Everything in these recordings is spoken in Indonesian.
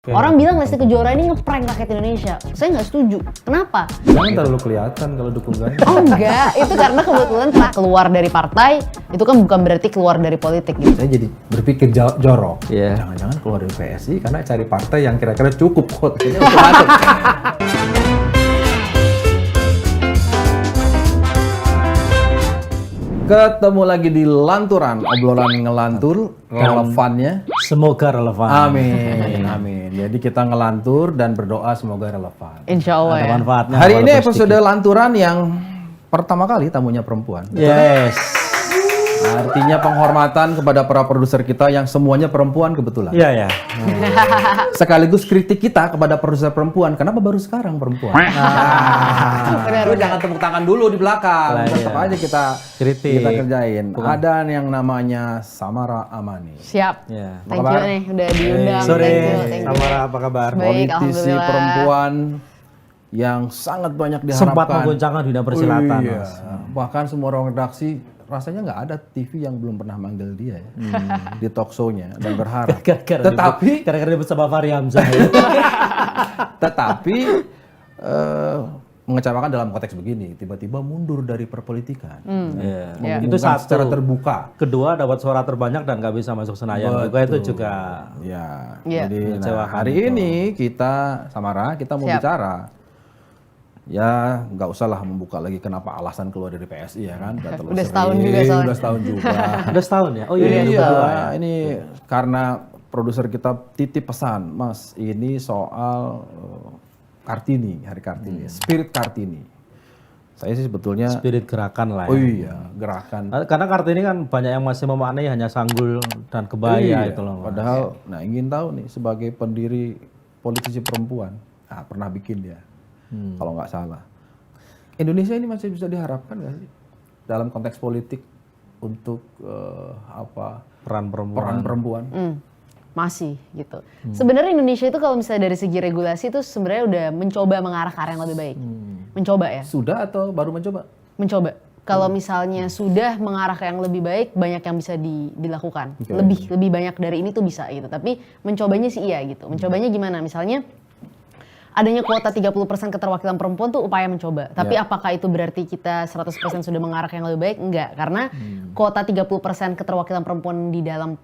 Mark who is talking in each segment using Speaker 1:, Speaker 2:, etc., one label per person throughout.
Speaker 1: Orang bilang Lesti Kejora ini ngeprank rakyat Indonesia. Saya nggak setuju. Kenapa?
Speaker 2: Jangan terlalu kelihatan kalau dukungan.
Speaker 1: Oh enggak, itu karena kebetulan setelah keluar dari partai, itu kan bukan berarti keluar dari politik gitu.
Speaker 2: Saya jadi berpikir jorok.
Speaker 3: Iya.
Speaker 2: Jangan-jangan keluar dari PSI karena cari partai yang kira-kira cukup quote-nya untuk masuk. Ketemu lagi di Lanturan, obrolan ngelantur, relevannya.
Speaker 3: Semoga relevan.
Speaker 2: Amin, amin. Jadi kita ngelantur dan berdoa semoga relevan.
Speaker 1: Insya Allah
Speaker 3: Ada
Speaker 1: ya.
Speaker 3: manfaatnya.
Speaker 2: Hari ini
Speaker 3: walaupun
Speaker 2: episode
Speaker 3: sedikit.
Speaker 2: Lanturan yang pertama kali tamunya perempuan.
Speaker 3: Yes.
Speaker 2: Artinya penghormatan kepada para produser kita yang semuanya perempuan kebetulan.
Speaker 3: Iya ya.
Speaker 2: Sekaligus kritik kita kepada produser perempuan. Kenapa baru sekarang perempuan?
Speaker 1: Benar,
Speaker 2: Lu jangan tepuk tangan dulu di belakang.
Speaker 3: Lah,
Speaker 2: Tetap
Speaker 3: iya.
Speaker 2: aja kita
Speaker 3: Kritik.
Speaker 2: kerjain. Ada yang namanya Samara Amani.
Speaker 1: Siap.
Speaker 3: Ya.
Speaker 1: Thank you nih udah diundang.
Speaker 3: Sore,
Speaker 1: Thank you.
Speaker 3: Samara apa kabar?
Speaker 1: Baik,
Speaker 2: Politisi
Speaker 1: alhamdulillah.
Speaker 2: perempuan yang sangat banyak diharapkan.
Speaker 3: Sempat menggoncangkan dunia persilatan.
Speaker 2: Iya.
Speaker 3: Mas.
Speaker 2: Bahkan semua orang redaksi rasanya nggak ada TV yang belum pernah manggil dia ya di talk show-nya dan berharap. Tetapi
Speaker 3: Gara-gara bersama Fahri Hamzah. Ya.
Speaker 2: Tetapi mengecewakan dalam konteks begini, tiba-tiba mundur dari perpolitikan.
Speaker 3: Iya.
Speaker 2: Mengumumkan
Speaker 3: Itu satu.
Speaker 2: secara terbuka.
Speaker 3: Kedua dapat suara terbanyak dan nggak bisa masuk Senayan. Juga itu juga.
Speaker 2: Ya.
Speaker 1: Iya.
Speaker 2: Jadi
Speaker 3: Mengecewakan
Speaker 2: hari
Speaker 3: itu.
Speaker 2: ini kita Samara kita mau
Speaker 1: Siap.
Speaker 2: bicara. Ya nggak usah lah membuka lagi kenapa alasan keluar dari PSI ya kan. terlalu
Speaker 1: Udah setahun
Speaker 2: sering,
Speaker 1: juga soalnya.
Speaker 2: Udah setahun juga.
Speaker 3: Udah setahun ya? Oh iya.
Speaker 2: Iya,
Speaker 3: kedua ya.
Speaker 2: ini karena produser kita titip pesan, Mas, ini soal Kartini, Hari Kartini, Spirit Kartini. Saya sih sebetulnya,
Speaker 3: Spirit gerakan lah ya.
Speaker 2: oh iya, gerakan.
Speaker 3: Karena Kartini kan banyak yang masih memaknai hanya sanggul dan kebaya
Speaker 2: Iya,
Speaker 3: itu loh. Mas.
Speaker 2: padahal, nah ingin tahu nih sebagai pendiri politisi perempuan, pernah bikin dia, kalau nggak salah. Indonesia ini masih bisa diharapkan nggak sih dalam konteks politik untuk
Speaker 3: Peran perempuan.
Speaker 2: peran perempuan?
Speaker 1: Masih gitu. Sebenarnya Indonesia itu kalau misalnya dari segi regulasi itu sebenarnya udah mencoba mengarah ke arah yang lebih baik. Mencoba ya.
Speaker 2: Sudah atau baru mencoba?
Speaker 1: Mencoba. Kalau misalnya sudah mengarah ke yang lebih baik, banyak yang bisa dilakukan.
Speaker 2: Oke.
Speaker 1: Lebih banyak dari ini tuh bisa gitu. Tapi mencobanya sih iya gitu. Mencobanya gimana? Misalnya adanya kuota 30% keterwakilan perempuan tuh upaya mencoba. Tapi apakah itu berarti kita 100% sudah mengarah ke yang lebih baik? Enggak, karena kuota 30% keterwakilan perempuan di dalam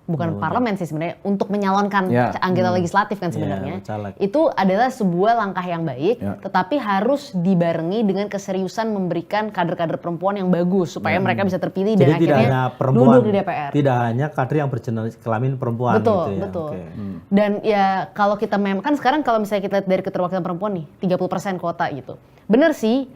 Speaker 1: bukan parlemen sih sebenarnya untuk menyalonkan anggota legislatif kan sebenarnya.
Speaker 3: caleg.
Speaker 1: Itu adalah sebuah langkah yang baik,
Speaker 2: Ya.
Speaker 1: tetapi harus dibarengi dengan keseriusan memberikan kader-kader perempuan yang bagus supaya mereka bisa terpilih dan
Speaker 3: Jadi tidak
Speaker 1: akhirnya
Speaker 3: hanya perempuan,
Speaker 1: duduk di DPR.
Speaker 3: tidak hanya kader yang berjenis kelamin perempuan
Speaker 1: Betul,
Speaker 3: gitu ya.
Speaker 1: betul.
Speaker 3: Oke.
Speaker 1: Dan ya kalau kita memang kan sekarang kalau misalnya kita lihat dari keterwakilan perempuan nih, 30% kuota gitu. Bener sih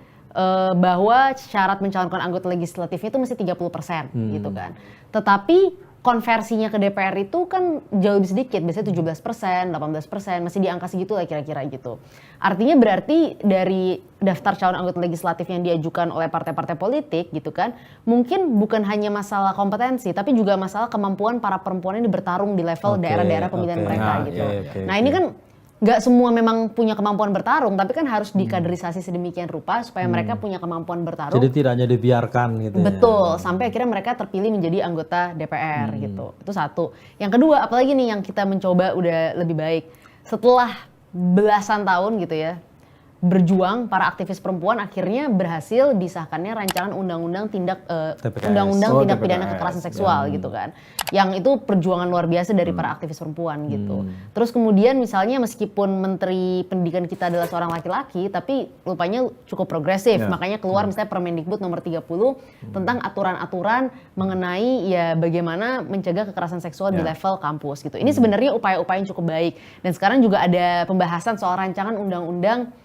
Speaker 1: bahwa syarat mencalonkan anggota legislatifnya itu mesti 30% gitu kan. Tetapi konversinya ke DPR itu kan jauh lebih sedikit, biasanya 17%, 18%, masih di angka segitu lah kira-kira gitu. Artinya berarti dari daftar calon anggota legislatif yang diajukan oleh partai-partai politik gitu kan, mungkin bukan hanya masalah kompetensi, tapi juga masalah kemampuan para perempuan ini bertarung di level
Speaker 3: Oke,
Speaker 1: daerah-daerah pemilihan
Speaker 3: oke.
Speaker 1: mereka
Speaker 3: Nah,
Speaker 1: gitu.
Speaker 3: oke,
Speaker 1: Nah
Speaker 3: oke.
Speaker 1: ini kan nggak semua memang punya kemampuan bertarung, tapi kan harus dikaderisasi sedemikian rupa supaya mereka punya kemampuan bertarung.
Speaker 3: Jadi tidak hanya dibiarkan gitu ya.
Speaker 1: Betul, sampai akhirnya mereka terpilih menjadi anggota DPR gitu. Itu satu. Yang kedua, apalagi nih yang kita mencoba udah lebih baik. Setelah belasan tahun gitu ya, berjuang para aktivis perempuan akhirnya berhasil disahkannya rancangan undang-undang
Speaker 3: TPKS.
Speaker 1: undang-undang
Speaker 2: Oh,
Speaker 1: tindak
Speaker 2: TPKS,
Speaker 1: pidana kekerasan seksual gitu kan. Yang itu perjuangan luar biasa dari para aktivis perempuan gitu. Terus kemudian misalnya meskipun Menteri Pendidikan kita adalah seorang laki-laki, tapi rupanya cukup progresif. Makanya keluar misalnya Permendikbud nomor 30 tentang aturan-aturan mengenai ya bagaimana mencegah kekerasan seksual di level kampus gitu. Ini sebenarnya upaya-upaya yang cukup baik. Dan sekarang juga ada pembahasan soal rancangan undang-undang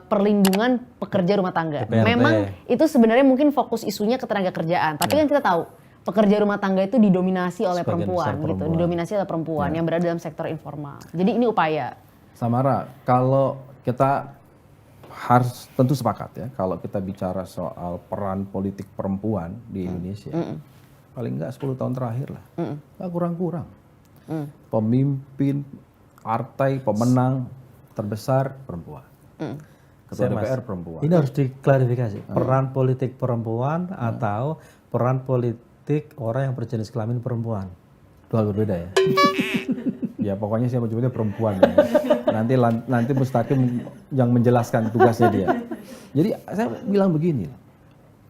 Speaker 1: perlindungan pekerja rumah tangga.
Speaker 3: PRT.
Speaker 1: Memang itu sebenarnya mungkin fokus isunya ketenaga kerjaan, tapi kan kita tahu pekerja rumah tangga itu didominasi oleh
Speaker 3: Sebagian
Speaker 1: perempuan
Speaker 3: besar
Speaker 1: gitu,
Speaker 3: perempuan.
Speaker 1: didominasi oleh perempuan yang berada dalam sektor informal. Jadi ini upaya.
Speaker 2: Samara, kalau kita harus tentu sepakat ya, kalau kita bicara soal peran politik perempuan di Indonesia, paling enggak 10 tahun terakhir lah, nggak kurang-kurang. Pemimpin partai pemenang terbesar perempuan, ketua
Speaker 3: Mas,
Speaker 2: DPR perempuan.
Speaker 3: Ini harus diklarifikasi. Peran politik perempuan atau peran politik orang yang berjenis kelamin perempuan.
Speaker 2: Dua hal berbeda ya. Ya pokoknya saya menyebutnya perempuan. Ya. Nanti Mustaqim yang menjelaskan tugasnya dia. Jadi saya bilang begini,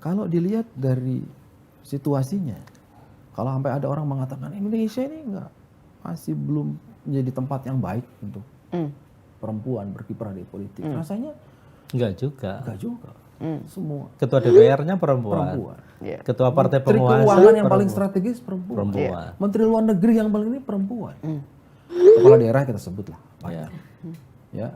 Speaker 2: kalau dilihat dari situasinya, kalau sampai ada orang mengatakan Indonesia ini masih belum menjadi tempat yang baik untuk perempuan berkiprah di politik, rasanya
Speaker 3: Enggak juga.
Speaker 2: Semua
Speaker 3: Ketua DPR-nya perempuan.
Speaker 1: Yeah.
Speaker 3: Ketua partai
Speaker 2: Menteri
Speaker 3: penguasa
Speaker 2: Keuangan yang paling
Speaker 3: perempuan.
Speaker 2: strategis perempuan.
Speaker 3: Perempuan.
Speaker 2: Menteri Luar Negeri yang paling ini perempuan. Kepala daerah kita sebut lah.
Speaker 3: Iya.
Speaker 2: Ya,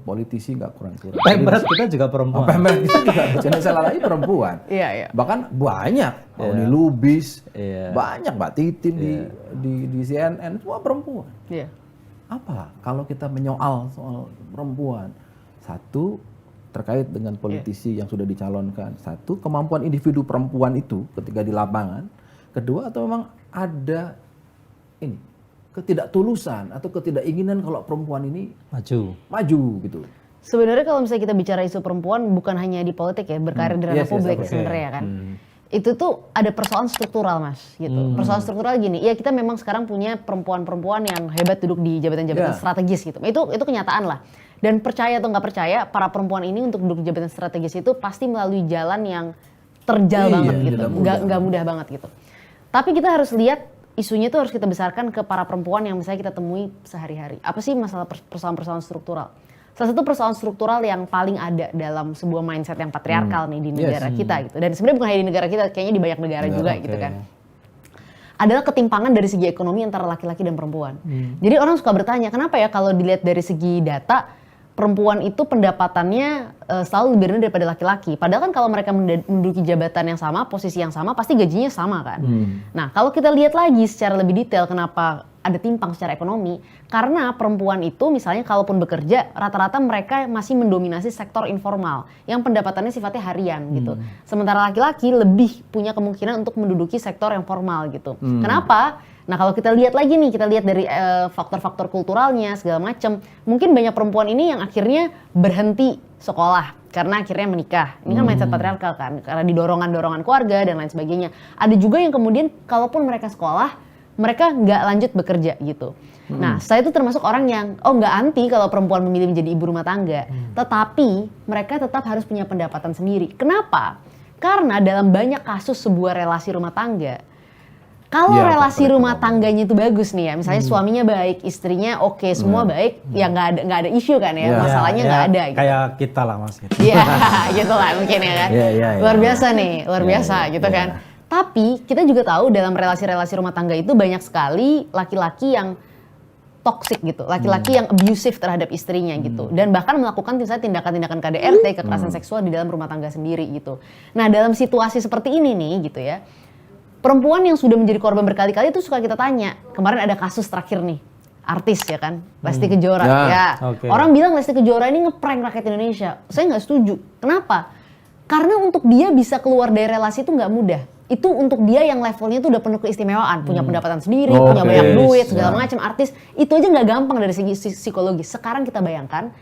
Speaker 2: politisi nggak kurang-kurang.
Speaker 3: Pemret kita juga perempuan.
Speaker 2: Pemret kita juga jangan salah lagi perempuan.
Speaker 1: Iya, iya.
Speaker 2: Bahkan banyak Auni Lubis,
Speaker 3: Iya.
Speaker 2: banyak Mbak Titin di CNN semua perempuan.
Speaker 1: Iya.
Speaker 2: Apa kalau kita menyoal soal perempuan? Satu, terkait dengan politisi yang sudah dicalonkan. Satu, kemampuan individu perempuan itu ketika di lapangan. Kedua, atau memang ada ketidaktulusan atau ketidakinginan kalau perempuan ini maju gitu.
Speaker 1: Sebenarnya kalau misalnya kita bicara isu perempuan bukan hanya di politik ya, berkarir di ranah publik sebenarnya kan. Itu tuh ada persoalan struktural Mas gitu. Persoalan struktural gini, ya kita memang sekarang punya perempuan-perempuan yang hebat duduk di jabatan-jabatan strategis gitu. Itu kenyataan lah. Dan percaya atau nggak percaya, para perempuan ini untuk duduk di jabatan strategis itu pasti melalui jalan yang terjal banget gitu. Nggak mudah banget gitu. Tapi kita harus lihat isunya itu harus kita besarkan ke para perempuan yang misalnya kita temui sehari-hari. Apa sih masalah persoalan-persoalan struktural? Salah satu persoalan struktural yang paling ada dalam sebuah mindset yang patriarkal nih di negara kita gitu. Dan sebenarnya bukan hanya di negara kita, kayaknya di banyak negara juga gitu kan. Adalah ketimpangan dari segi ekonomi antara laki-laki dan perempuan. Jadi orang suka bertanya, kenapa ya kalau dilihat dari segi data, perempuan itu pendapatannya selalu lebih rendah daripada laki-laki. Padahal kan kalau mereka menduduki jabatan yang sama, posisi yang sama, pasti gajinya sama kan. Nah kalau kita lihat lagi secara lebih detail kenapa ada timpang secara ekonomi, karena perempuan itu misalnya kalaupun bekerja, rata-rata mereka masih mendominasi sektor informal yang pendapatannya sifatnya harian gitu. Sementara laki-laki lebih punya kemungkinan untuk menduduki sektor yang formal gitu. Kenapa? Nah kalau kita lihat lagi nih, kita lihat dari faktor-faktor kulturalnya segala macam, mungkin banyak perempuan ini yang akhirnya berhenti sekolah karena akhirnya menikah. Ini kan mindset patriarkal kan, karena dorongan-dorongan keluarga dan lain sebagainya. Ada juga yang kemudian kalaupun mereka sekolah, mereka nggak lanjut bekerja gitu. Nah saya itu termasuk orang yang nggak anti kalau perempuan memilih menjadi ibu rumah tangga, tetapi mereka tetap harus punya pendapatan sendiri. Kenapa? Karena dalam banyak kasus sebuah relasi rumah tangga, kalau relasi rumah tangganya itu bagus nih ya, misalnya suaminya baik, istrinya oke, semua baik, ya nggak ada isu kan ya, masalahnya nggak ada. Gitu.
Speaker 3: Kayak kita lah Mas.
Speaker 1: Iya, gitu lah mungkin ya kan. Luar biasa nih, luar biasa gitu kan. Tapi kita juga tahu dalam relasi-relasi rumah tangga itu banyak sekali laki-laki yang toxic gitu, laki-laki yang abusive terhadap istrinya gitu, dan bahkan melakukan misalnya tindakan-tindakan KDRT, kekerasan seksual di dalam rumah tangga sendiri gitu. Nah dalam situasi seperti ini nih gitu ya, perempuan yang sudah menjadi korban berkali-kali itu suka kita tanya. Kemarin ada kasus terakhir nih, artis ya kan, Lesti Kejora. Orang bilang Lesti Kejora ini ngeprank rakyat Indonesia. Saya nggak setuju. Kenapa? Karena untuk dia bisa keluar dari relasi itu nggak mudah. Itu untuk dia yang levelnya itu udah penuh keistimewaan, punya pendapatan sendiri, punya banyak duit, segala macam, artis. Itu aja nggak gampang dari segi psikologis. Sekarang kita bayangkan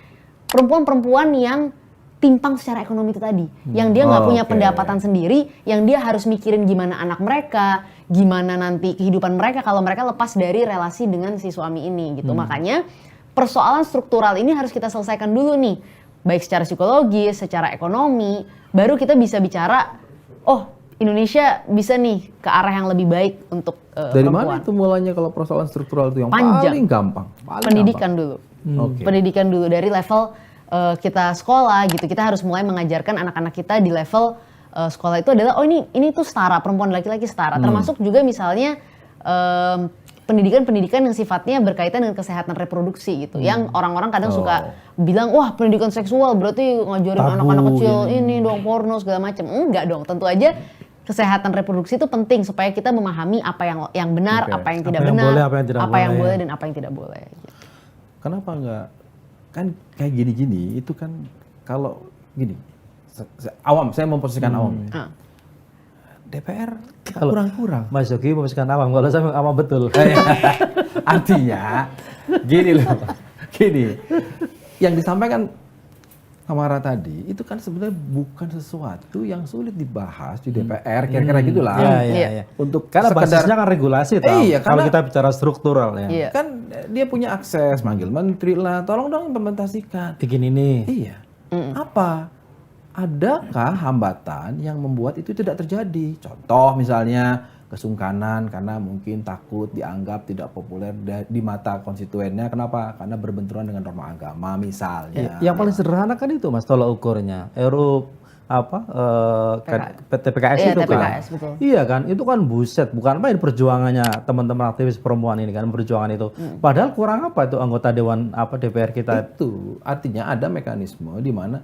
Speaker 1: perempuan-perempuan yang timpang secara ekonomi itu tadi, yang dia nggak punya pendapatan sendiri, yang dia harus mikirin gimana anak mereka, gimana nanti kehidupan mereka kalau mereka lepas dari relasi dengan si suami ini gitu. Makanya persoalan struktural ini harus kita selesaikan dulu nih, baik secara psikologis, secara ekonomi, baru kita bisa bicara, Indonesia bisa nih ke arah yang lebih baik untuk
Speaker 2: Dari
Speaker 1: perempuan.
Speaker 2: mana itu mulanya kalau persoalan struktural itu yang
Speaker 1: Panjang.
Speaker 2: paling gampang?
Speaker 1: Pendidikan dulu. Pendidikan dulu dari level kita sekolah gitu. Kita harus mulai mengajarkan anak-anak kita di level sekolah itu adalah ini tuh setara, perempuan dan laki-laki setara. Termasuk juga misalnya pendidikan-pendidikan yang sifatnya berkaitan dengan kesehatan reproduksi gitu. Yang orang-orang kadang suka bilang, wah pendidikan seksual berarti ngajarin anak-anak kecil ini dong porno segala macam. Enggak dong, tentu aja kesehatan reproduksi itu penting supaya kita memahami apa yang benar, apa yang tidak benar, apa yang boleh dan apa yang tidak boleh. Gitu.
Speaker 2: Kenapa enggak? Kan kayak gini-gini itu kan kalau gini, awam, saya memposisikan awam. DPR kurang-kurang.
Speaker 3: Mas Yogi memisahkan awam, kalau saya awam betul.
Speaker 2: Artinya gini loh, gini, yang disampaikan Samara tadi itu kan sebenarnya bukan sesuatu yang sulit dibahas di DPR, kira-kira gitulah.
Speaker 3: Iya.
Speaker 2: Untuk
Speaker 3: Karena
Speaker 2: sekedar-
Speaker 3: basisnya kan regulasi, tau.
Speaker 2: Iya,
Speaker 3: Kalau
Speaker 2: karena-
Speaker 3: kita bicara struktural ya.
Speaker 1: Iya.
Speaker 2: kan dia punya akses, manggil menteri lah, tolong dong implementasikan.
Speaker 3: Bikin ini.
Speaker 2: Iya. Apa? Adakah hambatan yang membuat itu tidak terjadi? Contoh misalnya kesungkanan karena mungkin takut dianggap tidak populer di mata konstituennya. Kenapa? Karena berbenturan dengan norma agama misalnya.
Speaker 3: Yang paling sederhana kan itu Mas tolak ukurnya. TPKS
Speaker 1: Iya,
Speaker 3: itu kan.
Speaker 1: TPKS, betul.
Speaker 3: Iya kan, itu kan buset, bukan main perjuangannya teman-teman aktivis perempuan ini kan perjuangan itu. Padahal kurang apa itu anggota dewan DPR kita.
Speaker 2: Itu artinya ada mekanisme di mana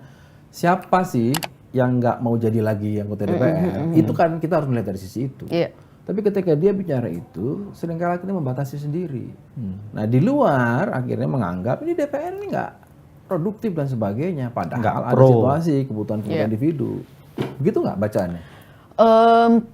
Speaker 2: siapa sih yang nggak mau jadi lagi anggota DPR? Itu kan kita harus melihat dari sisi itu.
Speaker 1: Iya.
Speaker 2: Tapi ketika dia bicara itu, seringkali kita membatasi sendiri. Nah di luar akhirnya menganggap ini DPR ini nggak produktif dan sebagainya. Padahal
Speaker 3: Nggak
Speaker 2: ada
Speaker 3: pro.
Speaker 2: situasi kebutuhan individu. Begitu nggak bacaannya?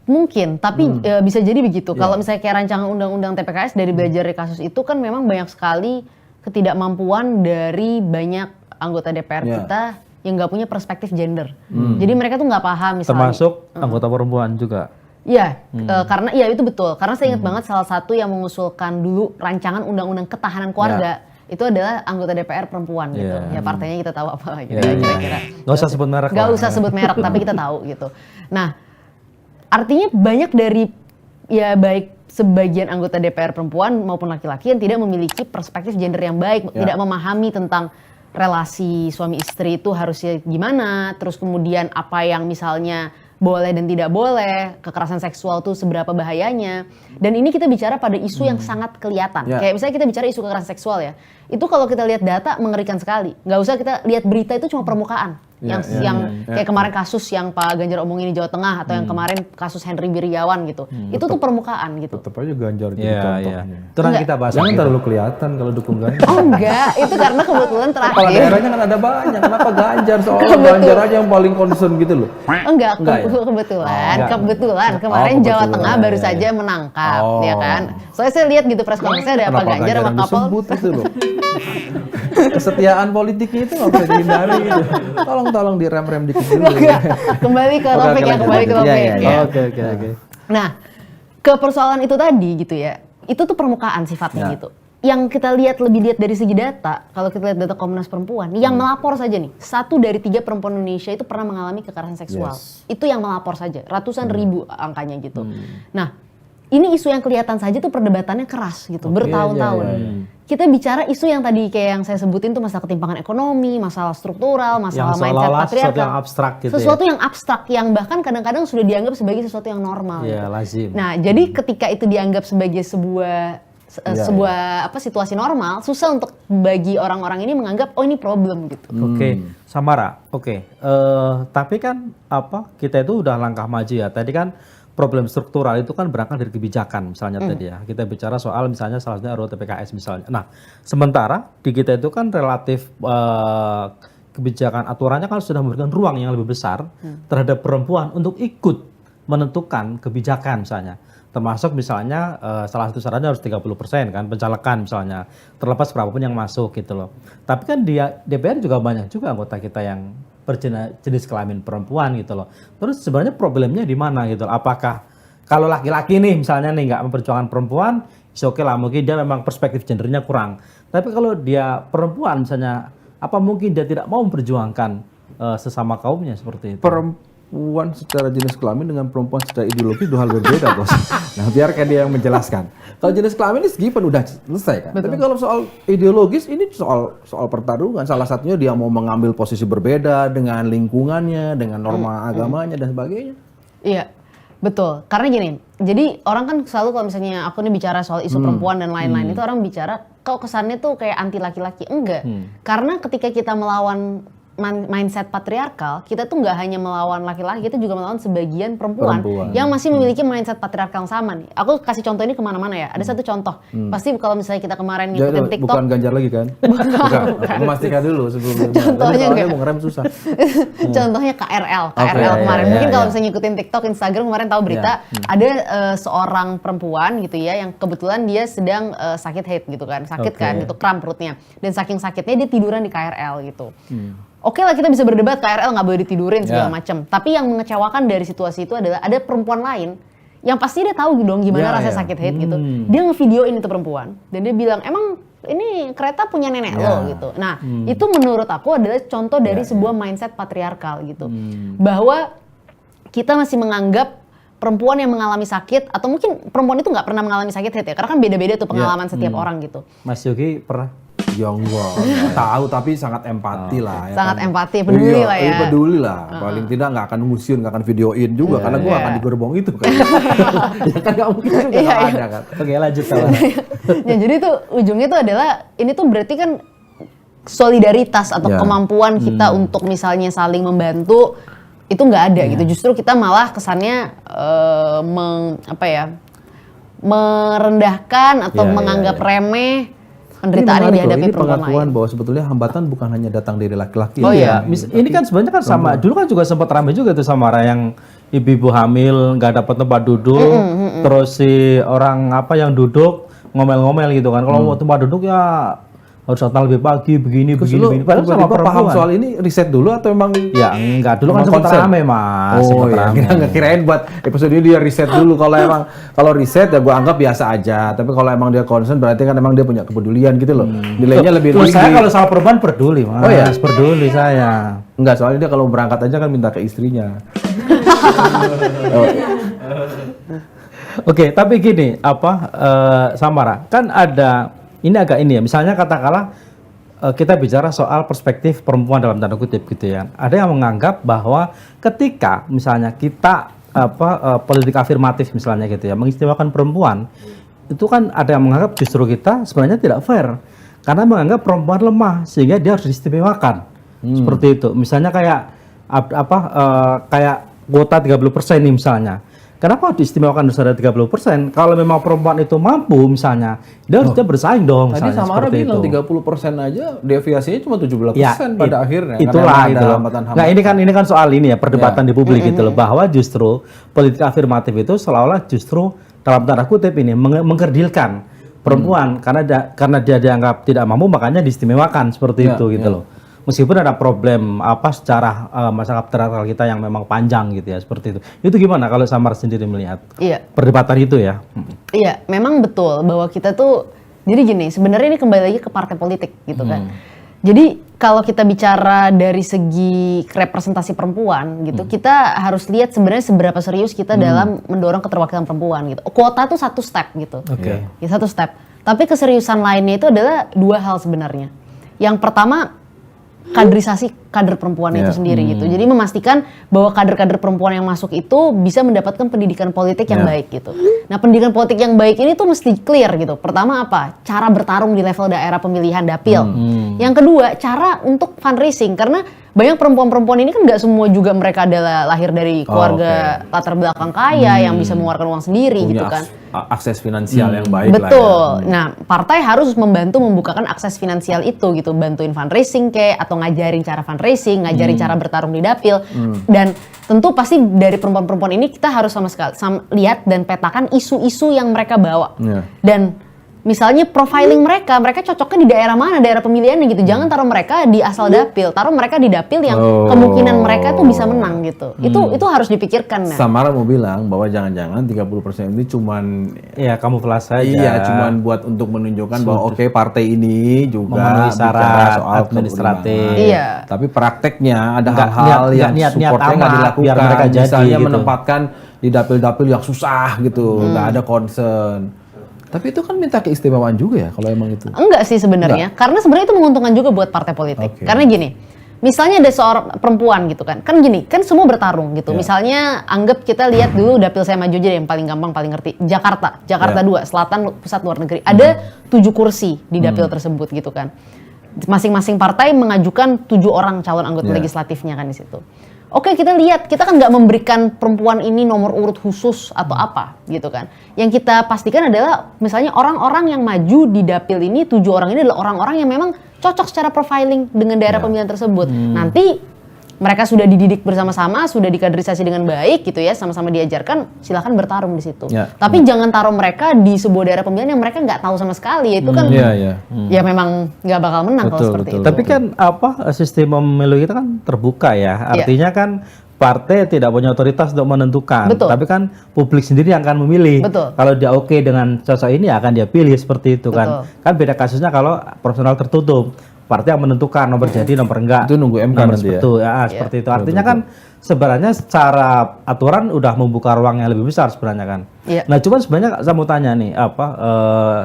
Speaker 1: Mungkin, tapi bisa jadi begitu. Kalau misalnya kayak rancangan undang-undang TPKS dari belajar dari kasus itu kan memang banyak sekali ketidakmampuan dari banyak anggota DPR kita yang nggak punya perspektif gender. Jadi mereka tuh nggak paham misalnya.
Speaker 3: Termasuk anggota perempuan juga.
Speaker 1: Iya, karena iya itu betul. Karena saya ingat banget salah satu yang mengusulkan dulu rancangan undang-undang ketahanan keluarga itu adalah anggota DPR perempuan gitu. Ya partainya kita tahu apa gitu kira-kira.
Speaker 3: Nggak usah sebut merek.
Speaker 1: Nggak
Speaker 3: lah.
Speaker 1: usah sebut merek tapi kita tahu gitu. Nah, artinya banyak dari ya baik sebagian anggota DPR perempuan maupun laki-laki yang tidak memiliki perspektif gender yang baik, tidak memahami tentang relasi suami istri itu harusnya gimana, terus kemudian apa yang misalnya boleh dan tidak boleh, kekerasan seksual tuh seberapa bahayanya. Dan ini kita bicara pada isu yang sangat kelihatan. Kayak misalnya kita bicara isu kekerasan seksual ya. Itu kalau kita lihat data mengerikan sekali. Nggak usah kita lihat berita itu cuma permukaan. Kayak kemarin kasus yang Pak Ganjar omongin di Jawa Tengah atau yang kemarin kasus Henry Wiriawan gitu. Itu tuh permukaan gitu.
Speaker 2: Tetap aja Ganjar jadi
Speaker 3: Iya.
Speaker 2: contohnya.
Speaker 3: Itu nanti kita bahas.
Speaker 2: Jangan
Speaker 3: lagi.
Speaker 2: terlalu kelihatan kalau dukung Ganjar.
Speaker 1: Oh enggak, itu karena kebetulan
Speaker 2: Kepala
Speaker 1: terakhir.
Speaker 2: daerahnya kan ada banyak. Kenapa Ganjar? Soalnya Ganjar aja yang paling concern gitu loh.
Speaker 1: Enggak,
Speaker 2: Enggak ya?
Speaker 1: kebetulan kemarin
Speaker 2: Oh,
Speaker 1: Jawa
Speaker 2: kebetulan.
Speaker 1: Tengah baru saja menangkap,
Speaker 2: Oh.
Speaker 1: ya kan. Soalnya saya lihat gitu press conference-nya ada Pak Ganjar sama
Speaker 2: yang
Speaker 1: Kapol.
Speaker 2: disebut itu loh. Kesetiaan politiknya itu nggak bisa dihindari gitu. Tolong direm-rem dikit dulu.
Speaker 1: Kembali ke topik ya, kembali ke topik. Ya.
Speaker 3: Oke.
Speaker 1: Nah, ke persoalan itu tadi gitu ya, itu tuh permukaan sifatnya gitu. Yang kita lihat dari segi data, kalau kita lihat data Komnas Perempuan, yang melapor saja nih, 1 dari 3 perempuan Indonesia itu pernah mengalami kekerasan seksual. Itu yang melapor saja, ratusan ribu angkanya gitu. Nah, ini isu yang kelihatan saja tuh perdebatannya keras gitu, bertahun-tahun. Kita bicara isu yang tadi kayak yang saya sebutin tuh masalah ketimpangan ekonomi, masalah struktural, masalah mindset
Speaker 3: seolah-olah
Speaker 1: patriarkal.
Speaker 3: sesuatu yang abstrak gitu.
Speaker 1: Sesuatu yang abstrak yang bahkan kadang-kadang sudah dianggap sebagai sesuatu yang normal.
Speaker 3: Iya,
Speaker 1: gitu.
Speaker 3: lazim.
Speaker 1: Nah, jadi ketika itu dianggap sebagai sebuah situasi normal, susah untuk bagi orang-orang ini menganggap oh ini problem gitu.
Speaker 3: Oke, Samara. Oke. Tapi kan kita itu udah langkah maju ya. Tadi kan problem struktural itu kan berangkat dari kebijakan misalnya tadi ya. Kita bicara soal misalnya salah satunya RUU TPKS misalnya. Nah, sementara di kita itu kan relatif kebijakan aturannya kan sudah memberikan ruang yang lebih besar terhadap perempuan untuk ikut menentukan kebijakan misalnya. Termasuk misalnya salah satu syaratnya harus 30% kan pencalekan misalnya. Terlepas berapapun yang masuk gitu loh. Tapi kan DPR juga banyak juga anggota kita yang berjenis kelamin perempuan gitu loh. Terus sebenarnya problemnya di mana gitu loh. Apakah kalau laki-laki nih misalnya nih nggak memperjuangkan perempuan, oke lah mungkin dia memang perspektif gendernya kurang. Tapi kalau dia perempuan misalnya, apa mungkin dia tidak mau memperjuangkan sesama kaumnya seperti itu?
Speaker 2: Perempuan secara jenis kelamin dengan perempuan secara ideologi dua hal berbeda, Bos. Nah, biarkan dia yang menjelaskan. Kalau jenis kelamin ini given udah selesai kan. Tapi kalau soal ideologis ini soal pertarungan. Salah satunya dia mau mengambil posisi berbeda dengan lingkungannya, dengan norma agamanya dan sebagainya.
Speaker 1: Iya, betul. Karena gini, jadi orang kan selalu kalau misalnya aku nih bicara soal isu perempuan dan lain-lain, itu orang bicara kok kesannya tuh kayak anti laki-laki. Enggak. Karena ketika kita melawan mindset patriarkal, kita tuh nggak hanya melawan laki-laki, kita juga melawan sebagian perempuan yang masih memiliki mindset patriarkal yang sama nih. Aku kasih contoh ini kemana-mana ya. Ada satu contoh. Pasti kalau misalnya kita kemarin ngikutin TikTok.
Speaker 2: Bukan Ganjar lagi kan? Bukan. Memastikan dulu sebelum.
Speaker 1: Contohnya enggak.
Speaker 2: Mau ngerem susah.
Speaker 1: Contohnya KRL
Speaker 2: Okay,
Speaker 1: kemarin.
Speaker 2: ya,
Speaker 1: Mungkin
Speaker 2: ya,
Speaker 1: kalau
Speaker 2: ya.
Speaker 1: misalnya ngikutin TikTok, Instagram kemarin tahu berita ada seorang perempuan gitu ya yang kebetulan dia sedang sakit head gitu kan, sakit kan, gitu kram perutnya. Dan saking sakitnya dia tiduran di KRL gitu. Oke lah kita bisa berdebat KRL nggak boleh ditidurin segala
Speaker 2: Ya.
Speaker 1: macam. Tapi yang mengecewakan dari situasi itu adalah ada perempuan lain yang pasti dia tahu dong gimana
Speaker 2: Ya,
Speaker 1: rasanya
Speaker 2: ya.
Speaker 1: sakit hate gitu. Dia ngevideoin itu perempuan dan dia bilang emang ini kereta punya nenek
Speaker 2: Ya.
Speaker 1: lo gitu. Nah itu menurut aku adalah contoh dari sebuah mindset patriarkal gitu, bahwa kita masih menganggap perempuan yang mengalami sakit atau mungkin perempuan itu nggak pernah mengalami sakit hate ya, karena kan beda-beda tuh pengalaman setiap orang gitu.
Speaker 3: Mas Yogi pernah?
Speaker 2: Ya enggak tahu tapi sangat empati lah. Ya
Speaker 1: Sangat
Speaker 2: kan?
Speaker 1: empati, peduli
Speaker 2: Iya,
Speaker 1: lah ya.
Speaker 2: Peduli lah. Paling tidak nggak akan ngusir, nggak akan videoin juga karena gue akan di gerbong itu kan. Ya kan nggak mungkin juga
Speaker 1: Iya,
Speaker 2: kalau
Speaker 1: iya.
Speaker 2: ada kan.
Speaker 3: Oke lanjut Samara.
Speaker 1: Ya, jadi tuh ujungnya tuh adalah ini tuh berarti kan solidaritas atau
Speaker 2: Ya.
Speaker 1: kemampuan kita untuk misalnya saling membantu itu nggak ada gitu. Justru kita malah kesannya merendahkan atau
Speaker 2: Ya, ya,
Speaker 1: menganggap
Speaker 2: ya.
Speaker 1: remeh penderitaan yang
Speaker 2: menarik loh,
Speaker 1: dihadapi
Speaker 2: ini
Speaker 1: perempuan
Speaker 2: pengakuan
Speaker 1: lain.
Speaker 2: bahwa sebetulnya hambatan bukan hanya datang dari laki-laki.
Speaker 1: Oh,
Speaker 3: Iya,
Speaker 1: iya.
Speaker 3: ini kan sebenarnya kan sama. Dulu kan juga sempat ramai juga tuh Samara yang ibu-ibu hamil nggak dapat tempat duduk, terus si orang apa yang duduk ngomel-ngomel gitu kan. Kalau mau tempat duduk ya harus datang lebih pagi, begini. Padahal sama
Speaker 2: tiba-tiba paham
Speaker 3: perempuan.
Speaker 2: soal ini riset dulu atau emang
Speaker 3: Ya enggak, dulu kan
Speaker 2: emang
Speaker 3: sempat
Speaker 2: konsen?
Speaker 3: ramai Mas,
Speaker 2: Oh
Speaker 3: sempat
Speaker 2: iya,
Speaker 3: ramai.
Speaker 2: nggak kirain buat episode ini dia riset dulu. Kalau riset ya gua anggap biasa aja. Tapi kalau emang dia concern berarti kan emang dia punya kepedulian gitu loh. Nilainya lebih
Speaker 3: Terus saya
Speaker 2: tinggi.
Speaker 3: kalau sama perempuan peduli Mas.
Speaker 2: Oh, iya?
Speaker 3: Peduli saya.
Speaker 2: Enggak, soalnya dia kalau berangkat aja kan minta ke istrinya. Oh,
Speaker 3: Oke, tapi gini, Samara, kan ada ini agak ini ya. Misalnya katakanlah kita bicara soal perspektif perempuan dalam tanda kutip gitu ya. Ada yang menganggap bahwa ketika misalnya kita politik afirmatif misalnya gitu ya, mengistimewakan perempuan, itu kan ada yang menganggap justru kita sebenarnya tidak fair karena menganggap perempuan lemah sehingga dia harus diistimewakan. Seperti itu. Misalnya kayak kayak kuota 30% nih misalnya. Kenapa diistimewakan dari 30%? Kalau memang perempuan itu mampu misalnya, dia harusnya bersaing dong
Speaker 2: tadi
Speaker 3: misalnya
Speaker 2: Samara
Speaker 3: seperti
Speaker 2: bilang
Speaker 3: itu.
Speaker 2: 30% aja deviasinya cuma 17%
Speaker 3: Ya,
Speaker 2: pada akhirnya. Karena
Speaker 3: itulah
Speaker 2: emang
Speaker 3: itu
Speaker 2: ada
Speaker 3: loh.
Speaker 2: hambatan-hambatan.
Speaker 3: Nah, ini kan soal ini ya perdebatan di publik gitu loh, bahwa justru politik afirmatif itu seolah-olah justru dalam tanda kutip ini mengkerdilkan perempuan karena dia dianggap tidak mampu makanya diistimewakan seperti
Speaker 2: Ya,
Speaker 3: itu gitu
Speaker 2: ya.
Speaker 3: loh. Meskipun ada problem secara masyarakat patriarkal kita yang memang panjang gitu ya seperti itu. Itu gimana kalau Samar sendiri melihat
Speaker 1: Iya.
Speaker 3: perdebatan itu ya?
Speaker 1: Iya, memang betul bahwa kita tuh jadi gini, sebenarnya ini kembali lagi ke partai politik gitu kan. Jadi kalau kita bicara dari segi representasi perempuan gitu, kita harus lihat sebenarnya seberapa serius kita dalam mendorong keterwakilan perempuan gitu. Kuota tuh satu step gitu.
Speaker 3: Oke.
Speaker 1: Ya, satu step. Tapi keseriusan lainnya itu adalah dua hal sebenarnya. Yang pertama kaderisasi kader perempuan itu sendiri gitu. Jadi memastikan bahwa kader-kader perempuan yang masuk itu bisa mendapatkan pendidikan politik yang baik gitu. Nah, pendidikan politik yang baik ini tuh mesti clear gitu. Pertama apa? Cara bertarung di level daerah pemilihan dapil. Yang kedua, cara untuk fundraising karena banyak perempuan-perempuan ini kan nggak semua juga mereka adalah lahir dari keluarga latar belakang kaya yang bisa mengeluarkan uang sendiri
Speaker 2: punya
Speaker 1: gitu kan.
Speaker 2: akses finansial yang baik
Speaker 1: Betul.
Speaker 2: lah ya.
Speaker 1: Nah, partai harus membantu membukakan akses finansial itu gitu, bantuin fundraising kayak atau ngajarin cara fundraising, ngajarin cara bertarung di dapil. Dan tentu pasti dari perempuan-perempuan ini kita harus sama lihat dan petakan isu-isu yang mereka bawa.
Speaker 2: Iya.
Speaker 1: Dan misalnya profiling mereka cocoknya di daerah mana, daerah pemilihannya gitu. Jangan taruh mereka di asal dapil, taruh mereka di dapil yang kemungkinan mereka tuh bisa menang gitu. Itu harus dipikirkan. Nah.
Speaker 2: Samara mau bilang bahwa jangan-jangan 30% ini cuman
Speaker 3: Ya kamuflase saja.
Speaker 2: iya cuman buat untuk menunjukkan bahwa oke partai ini juga
Speaker 3: Memenuhi syarat
Speaker 2: bicara soal
Speaker 3: administratif.
Speaker 2: keberagaman.
Speaker 1: Iya.
Speaker 2: Tapi prakteknya ada
Speaker 3: Nggak
Speaker 2: hal-hal
Speaker 3: niat-
Speaker 2: yang
Speaker 3: niat- niat
Speaker 2: supportnya nggak
Speaker 3: amat
Speaker 2: dilakukan.
Speaker 3: biar mereka jadi
Speaker 2: Misalnya
Speaker 3: gitu.
Speaker 2: menempatkan di dapil-dapil yang susah gitu, nggak ada concern. Tapi itu kan minta keistimewaan juga ya kalau emang itu.
Speaker 1: Enggak sih sebenarnya, karena sebenarnya itu menguntungkan juga buat partai politik.
Speaker 2: Oke.
Speaker 1: Karena gini, misalnya ada seorang perempuan gitu kan gini, kan semua bertarung gitu. Misalnya anggap kita lihat dulu dapil saya maju aja deh yang paling gampang, paling ngerti. Jakarta 2, Selatan, Pusat, Luar Negeri. Ada 7 kursi di dapil tersebut gitu kan. Masing-masing partai mengajukan 7 orang calon anggota legislatifnya kan di situ. Oke, kita lihat, kita kan nggak memberikan perempuan ini nomor urut khusus atau apa gitu kan. Yang kita pastikan adalah misalnya orang-orang yang maju di dapil ini, 7 orang ini adalah orang-orang yang memang cocok secara profiling dengan daerah pemilihan tersebut. Nanti mereka sudah dididik bersama-sama, sudah dikaderisasi dengan baik gitu ya, sama-sama diajarkan, silakan bertarung di situ.
Speaker 2: Ya.
Speaker 1: Tapi jangan taruh mereka di sebuah daerah pemilihan yang mereka nggak tahu sama sekali. Itu kan ya memang nggak bakal menang kalau seperti itu.
Speaker 3: Tapi kan sistem pemilu kita kan terbuka ya. Artinya kan partai tidak punya otoritas untuk menentukan.
Speaker 1: Betul.
Speaker 3: Tapi kan publik sendiri yang akan memilih.
Speaker 1: Betul.
Speaker 3: Kalau dia oke dengan sosok ini akan dia pilih seperti itu kan. Kan beda kasusnya kalau proporsional tertutup. Partai yang menentukan nomor jadi nomor enggak.
Speaker 2: Itu nunggu MK
Speaker 3: nomor
Speaker 2: nanti ya.
Speaker 3: seperti, seperti itu. Artinya kan sebenarnya secara aturan udah membuka ruang yang lebih besar sebenarnya kan.
Speaker 1: Iya.
Speaker 3: Nah, cuman sebenarnya saya mau tanya nih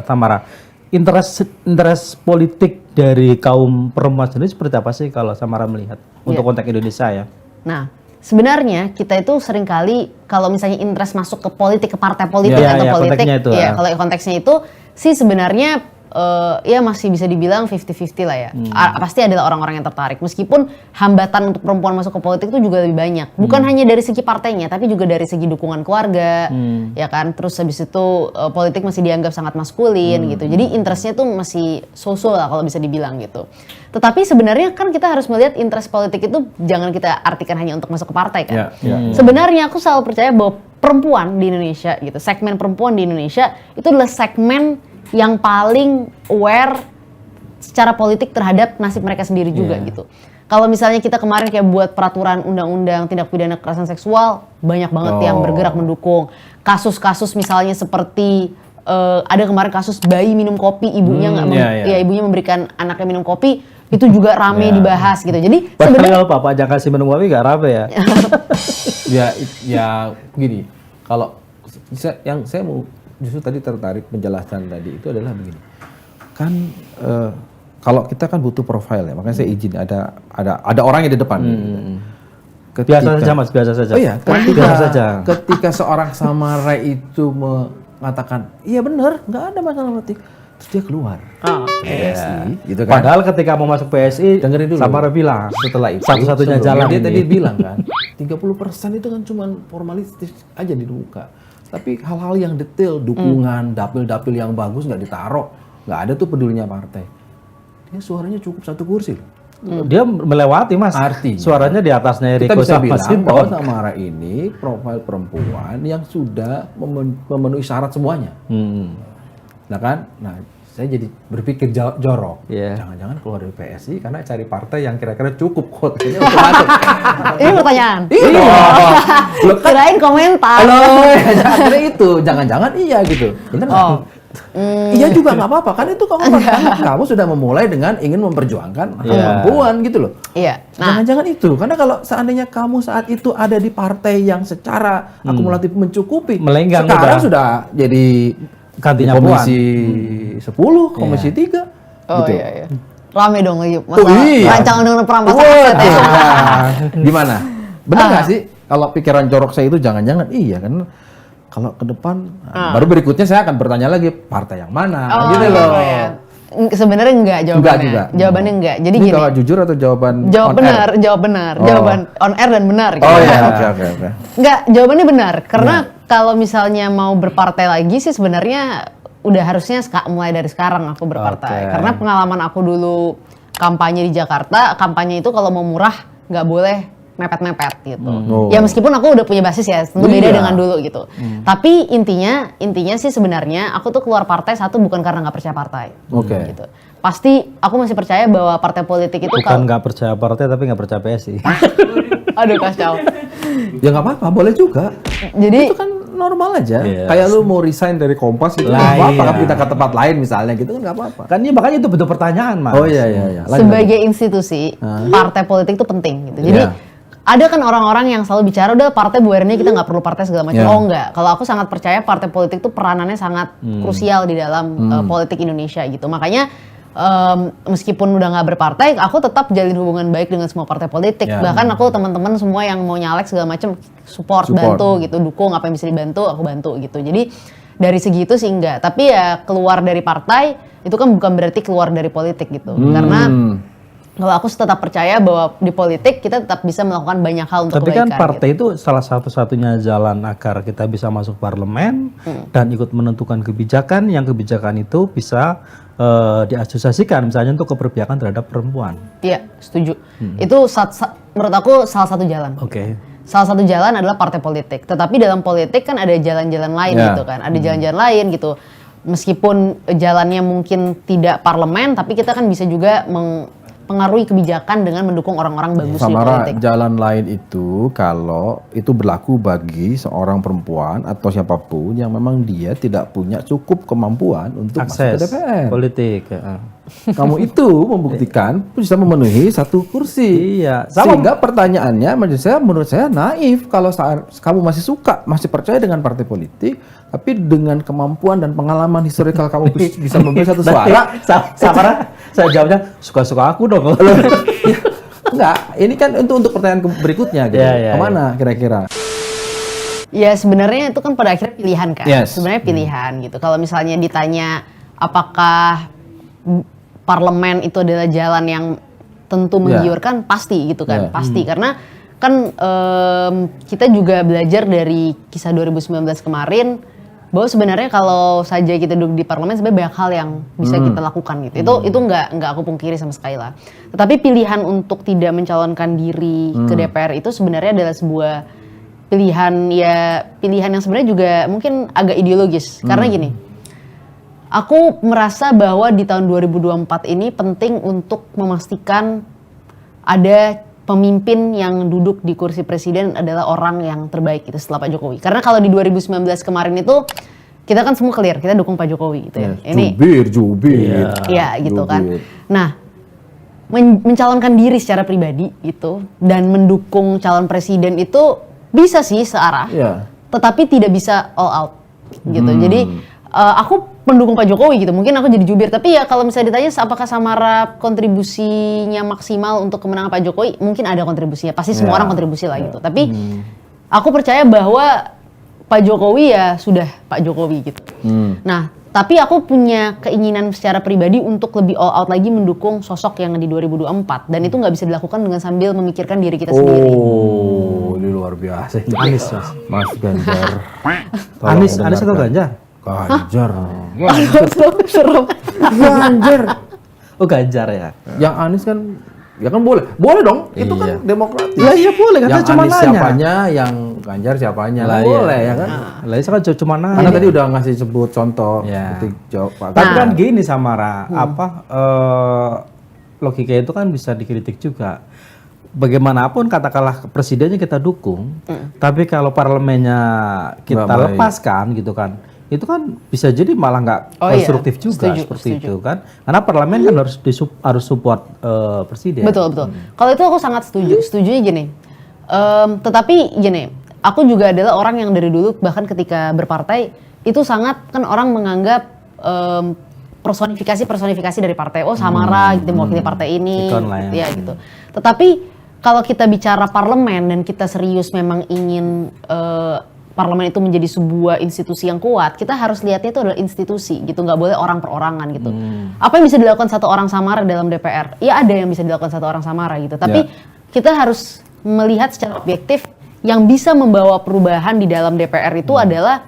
Speaker 3: Tamara, interest politik dari kaum perempuan sendiri seperti apa sih kalau Tamara melihat untuk konteks Indonesia ya?
Speaker 1: Nah, sebenarnya kita itu seringkali kalau misalnya interest masuk ke politik, ke partai politik atau politik,
Speaker 3: konteksnya itu,
Speaker 1: kalau konteksnya itu sih sebenarnya ya masih bisa dibilang 50-50 lah ya. Pasti adalah orang-orang yang tertarik. Meskipun hambatan untuk perempuan masuk ke politik itu juga lebih banyak. Bukan hanya dari segi partainya, tapi juga dari segi dukungan keluarga, ya kan. Terus habis itu politik masih dianggap sangat maskulin gitu. Jadi interestnya tuh masih so-so lah kalau bisa dibilang gitu. Tetapi sebenarnya kan kita harus melihat interest politik itu jangan kita artikan hanya untuk masuk ke partai kan. Sebenarnya aku selalu percaya bahwa perempuan di Indonesia gitu, segmen perempuan di Indonesia itu adalah segmen yang paling aware secara politik terhadap nasib mereka sendiri juga gitu. Kalau misalnya kita kemarin kayak buat peraturan undang-undang tindak pidana kekerasan seksual, banyak banget yang bergerak mendukung. Kasus-kasus misalnya seperti ada kemarin kasus bayi minum kopi, ibunya ibunya memberikan anaknya minum kopi, itu juga rame dibahas gitu. Jadi
Speaker 3: sebenarnya kalau Bapak jangan kasih minum kopi nggak rame ya?
Speaker 2: ya begini. Kalau saya mau justru tadi tertarik menjelaskan tadi itu adalah begini. Kan kalau kita kan butuh profile ya, makanya saya izin ada orang yang di depan.
Speaker 3: Biasa saja Mas, biasa saja.
Speaker 2: Oh iya,
Speaker 3: biasa saja.
Speaker 2: Ketika seorang Samara itu mengatakan, iya benar, nggak ada masalah politik, terus dia keluar. PSI, gitu kan.
Speaker 3: Padahal ketika mau masuk PSI,
Speaker 2: dengerin dulu.
Speaker 3: Samara bilang,
Speaker 2: setelah itu
Speaker 3: satu-satunya jalan
Speaker 2: dia
Speaker 3: ini.
Speaker 2: tadi bilang kan, 30% itu kan cuma formalistis aja di muka. Tapi hal-hal yang detail, dukungan, dapil-dapil yang bagus nggak ditaruh, nggak ada tuh pedulinya partai. Dia suaranya cukup 1 kursi loh.
Speaker 3: Dia melewati Mas.
Speaker 2: Artinya,
Speaker 3: suaranya di atasnya
Speaker 2: kita
Speaker 3: Eriko
Speaker 2: bisa
Speaker 3: sama
Speaker 2: bilang
Speaker 3: Sinton.
Speaker 2: bahwa Samara ini profil perempuan yang sudah memenuhi syarat semuanya. Nah kan, saya jadi berpikir jorok. Jangan-jangan keluar dari PSI karena cari partai yang kira-kira cukup kotanya untuk masuk.
Speaker 1: ini pertanyaan.
Speaker 2: Iya.
Speaker 1: Kirain komentar.
Speaker 2: Akhirnya itu, jangan-jangan iya gitu. Bener nggak? Iya juga nggak apa-apa kan itu kamu sudah memulai dengan ingin memperjuangkan hak perempuan gitu loh.
Speaker 1: Iya.
Speaker 2: Jangan-jangan itu karena kalau seandainya kamu saat itu ada di partai yang secara akumulatif mencukupi,
Speaker 3: melenggang
Speaker 2: sekarang sudah jadi
Speaker 3: gantinya
Speaker 2: komisi 10, komisi 3
Speaker 1: Oh
Speaker 2: gitu.
Speaker 1: iya. Rame dong lagi masalah rancangan undang-undang perampasan aset ya.
Speaker 2: Gimana? Benar nggak sih kalau pikiran jorok saya itu jangan-jangan iya kan kalau ke depan baru berikutnya saya akan bertanya lagi partai yang mana gitu loh.
Speaker 1: Sebenarnya enggak jawabannya.
Speaker 2: Enggak juga.
Speaker 1: Jawabannya enggak. Jadi
Speaker 2: ini
Speaker 1: gini.
Speaker 2: kalau jujur atau jawaban
Speaker 1: jawab
Speaker 2: on
Speaker 1: benar,
Speaker 2: air?
Speaker 1: jawab benar. Jawaban on air dan benar gitu.
Speaker 2: Oh iya, oke.
Speaker 1: Enggak, jawabannya benar karena kalau misalnya mau berpartai lagi sih sebenarnya udah harusnya mulai dari sekarang aku berpartai. Karena pengalaman aku dulu kampanye di Jakarta, kampanye itu kalau mau murah nggak boleh mepet-mepet gitu. Ya meskipun aku udah punya basis ya, tentu beda dengan dulu gitu. Tapi intinya sih sebenarnya aku tuh keluar partai satu bukan karena nggak percaya partai. Gitu. Pasti aku masih percaya bahwa partai politik itu
Speaker 3: bukan nggak percaya partai tapi nggak percaya PSI.
Speaker 1: Aduh kacau.
Speaker 2: Ya nggak apa-apa, boleh juga.
Speaker 1: Jadi
Speaker 2: itu kan normal aja. Kayak lu mau resign dari Kompas itu
Speaker 3: Lah,
Speaker 2: nggak apa-apa, kita ke tempat lain misalnya gitu kan nggak apa-apa.
Speaker 3: Kan ini makanya itu bentuk pertanyaan Mas.
Speaker 2: Oh iya.
Speaker 1: Sebagai institusi, partai politik itu penting gitu. Jadi ada kan orang-orang yang selalu bicara udah partai buarinnya kita nggak perlu partai segala macam. Oh enggak. Kalau aku sangat percaya partai politik itu peranannya sangat krusial di dalam politik Indonesia gitu. Makanya meskipun udah nggak berpartai, aku tetap jalin hubungan baik dengan semua partai politik. Bahkan aku teman-teman semua yang mau nyalek segala macam support, bantu gitu, dukung apa yang bisa dibantu, aku bantu gitu. Jadi dari segi itu sih enggak. Tapi ya keluar dari partai itu kan bukan berarti keluar dari politik gitu. Karena Kalau aku tetap percaya bahwa di politik kita tetap bisa melakukan banyak hal untuk
Speaker 3: Tapi
Speaker 1: kebaikan.
Speaker 3: kan partai itu salah satu-satunya jalan agar kita bisa masuk parlemen dan ikut menentukan kebijakan yang kebijakan itu bisa diasosiasikan misalnya untuk keberpihakan terhadap perempuan.
Speaker 1: Iya, setuju. Itu menurut aku salah satu jalan.
Speaker 3: Oke.
Speaker 1: Salah satu jalan adalah partai politik. Tetapi dalam politik kan ada jalan-jalan lain gitu kan. Ada jalan-jalan lain gitu. Meskipun jalannya mungkin tidak parlemen, tapi kita kan bisa juga mempengaruhi kebijakan dengan mendukung orang-orang bagus di
Speaker 2: Samara,
Speaker 1: politik.
Speaker 2: jalan lain itu kalau itu berlaku bagi seorang perempuan atau siapapun yang memang dia tidak punya cukup kemampuan untuk masuk ke
Speaker 3: Akses
Speaker 2: DPR.
Speaker 3: politik. Ya.
Speaker 2: Kamu itu membuktikan bisa memenuhi satu kursi.
Speaker 3: Iya, sama.
Speaker 2: Sehingga pertanyaannya menurut saya naif kalau kamu masih suka, masih percaya dengan partai politik, tapi dengan kemampuan dan pengalaman historikal kamu bisa memberi satu suara.
Speaker 3: Samara, saya jawabnya suka-suka aku dong.
Speaker 2: Enggak, ini kan untuk pertanyaan berikutnya gitu.
Speaker 3: Iya,
Speaker 2: Kemana kira-kira?
Speaker 1: Ya sebenarnya itu kan pada akhirnya pilihan kan.
Speaker 2: Yes.
Speaker 1: Sebenarnya pilihan gitu. Kalau misalnya ditanya apakah parlemen itu adalah jalan yang tentu menggiurkan, pasti gitu kan. Pasti karena kan kita juga belajar dari kisah 2019 kemarin bahwa sebenarnya kalau saja kita duduk di parlemen sebenarnya banyak hal yang bisa kita lakukan gitu. Itu nggak aku pungkiri sama sekali lah. Tetapi pilihan untuk tidak mencalonkan diri ke DPR itu sebenarnya adalah sebuah pilihan yang sebenarnya juga mungkin agak ideologis. Karena gini, aku merasa bahwa di tahun 2024 ini penting untuk memastikan ada pemimpin yang duduk di kursi presiden adalah orang yang terbaik gitu setelah Pak Jokowi. Karena kalau di 2019 kemarin itu kita kan semua clear, kita dukung Pak Jokowi gitu ya. Ini
Speaker 2: Jubir.
Speaker 1: ya gitu kan. Nah, mencalonkan diri secara pribadi gitu dan mendukung calon presiden itu bisa sih searah. Tetapi tidak bisa all out gitu. Jadi aku mendukung Pak Jokowi gitu. Mungkin aku jadi jubir, tapi ya kalau misalnya ditanya apakah Samara kontribusinya maksimal untuk kemenangan Pak Jokowi, mungkin ada kontribusinya. Pasti semua orang kontribusi lah gitu. Tapi aku percaya bahwa Pak Jokowi ya sudah Pak Jokowi gitu. Nah, tapi aku punya keinginan secara pribadi untuk lebih all out lagi mendukung sosok yang di 2024 dan itu nggak bisa dilakukan dengan sambil memikirkan diri kita sendiri.
Speaker 2: Oh, ini luar biasa.
Speaker 3: Anis,
Speaker 2: Mas Ganjar.
Speaker 3: Anis atau Ganjar?
Speaker 2: Ganjar.
Speaker 1: Serem.
Speaker 2: Ganjar.
Speaker 3: Oh Ganjar ya.
Speaker 2: Yang Anies kan ya kan boleh dong. Itu kan demokratis.
Speaker 3: Iya boleh kan
Speaker 2: Yang
Speaker 3: cuma
Speaker 2: Anies
Speaker 3: nanya.
Speaker 2: siapanya, yang Ganjar siapanya.
Speaker 3: Lah,
Speaker 2: boleh ya kan.
Speaker 3: Lah itu kan cuma nanya.
Speaker 2: Karena tadi udah ngasih sebut contoh ketik jawab Pak.
Speaker 3: Tapi kan gini Samara, logika itu kan bisa dikritik juga. Bagaimanapun katakanlah presidennya kita dukung, tapi kalau parlemennya kita lepaskan gitu kan, itu kan bisa jadi malah nggak konstruktif juga seperti itu kan. Karena parlemen kan harus support presiden.
Speaker 1: Betul. Kalau itu aku sangat setuju. Setujunya gini. Tetapi gini, aku juga adalah orang yang dari dulu bahkan ketika berpartai itu sangat kan orang menganggap personifikasi dari partai. Oh Samara gitu mewakili partai ini, gitu, ya gitu. Tetapi kalau kita bicara parlemen dan kita serius memang ingin parlemen itu menjadi sebuah institusi yang kuat, kita harus lihatnya itu adalah institusi gitu, nggak boleh orang per orangan gitu. Apa yang bisa dilakukan satu orang Samara dalam DPR? Ya ada yang bisa dilakukan satu orang Samara gitu, tapi kita harus melihat secara objektif yang bisa membawa perubahan di dalam DPR itu adalah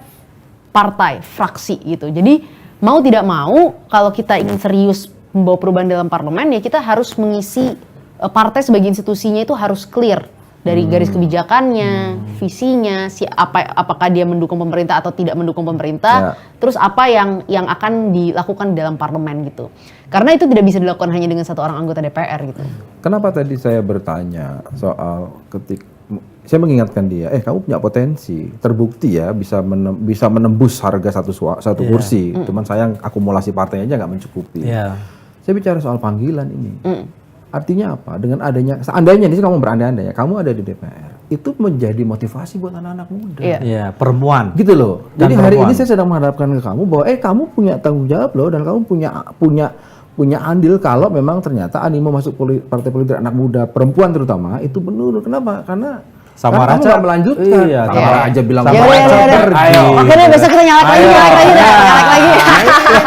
Speaker 1: partai, fraksi gitu. Jadi mau tidak mau kalau kita ingin serius membawa perubahan dalam parlemen ya kita harus mengisi partai sebagai institusinya itu harus clear dari garis kebijakannya, visinya, apakah dia mendukung pemerintah atau tidak mendukung pemerintah, terus apa yang akan dilakukan dalam parlemen gitu. Karena itu tidak bisa dilakukan hanya dengan satu orang anggota DPR gitu.
Speaker 2: Kenapa tadi saya bertanya soal saya mengingatkan dia, kamu punya potensi, terbukti ya bisa menembus harga satu kursi, cuman sayang akumulasi partainya aja nggak mencukupi. Saya bicara soal panggilan ini. Artinya apa? Dengan adanya, seandainya ini kamu berandai-andai ya, kamu ada di DPR, itu menjadi motivasi buat anak-anak muda.
Speaker 3: Iya, perempuan.
Speaker 2: Gitu loh. Jadi hari ini saya sedang menghadapkan ke kamu bahwa kamu punya tanggung jawab loh, dan kamu punya andil kalau memang ternyata animo masuk partai politik anak muda, perempuan terutama, itu menurun. Kenapa? Karena
Speaker 3: Samara
Speaker 2: kamu
Speaker 3: aja
Speaker 2: nggak melanjutkan.
Speaker 3: Iya,
Speaker 2: Samara aja bilang
Speaker 1: Ya
Speaker 2: Samara
Speaker 1: udah,
Speaker 2: aja
Speaker 1: ya udah.
Speaker 2: pergi.
Speaker 3: Ayo.
Speaker 1: Makanya besok kita nyalek lagi.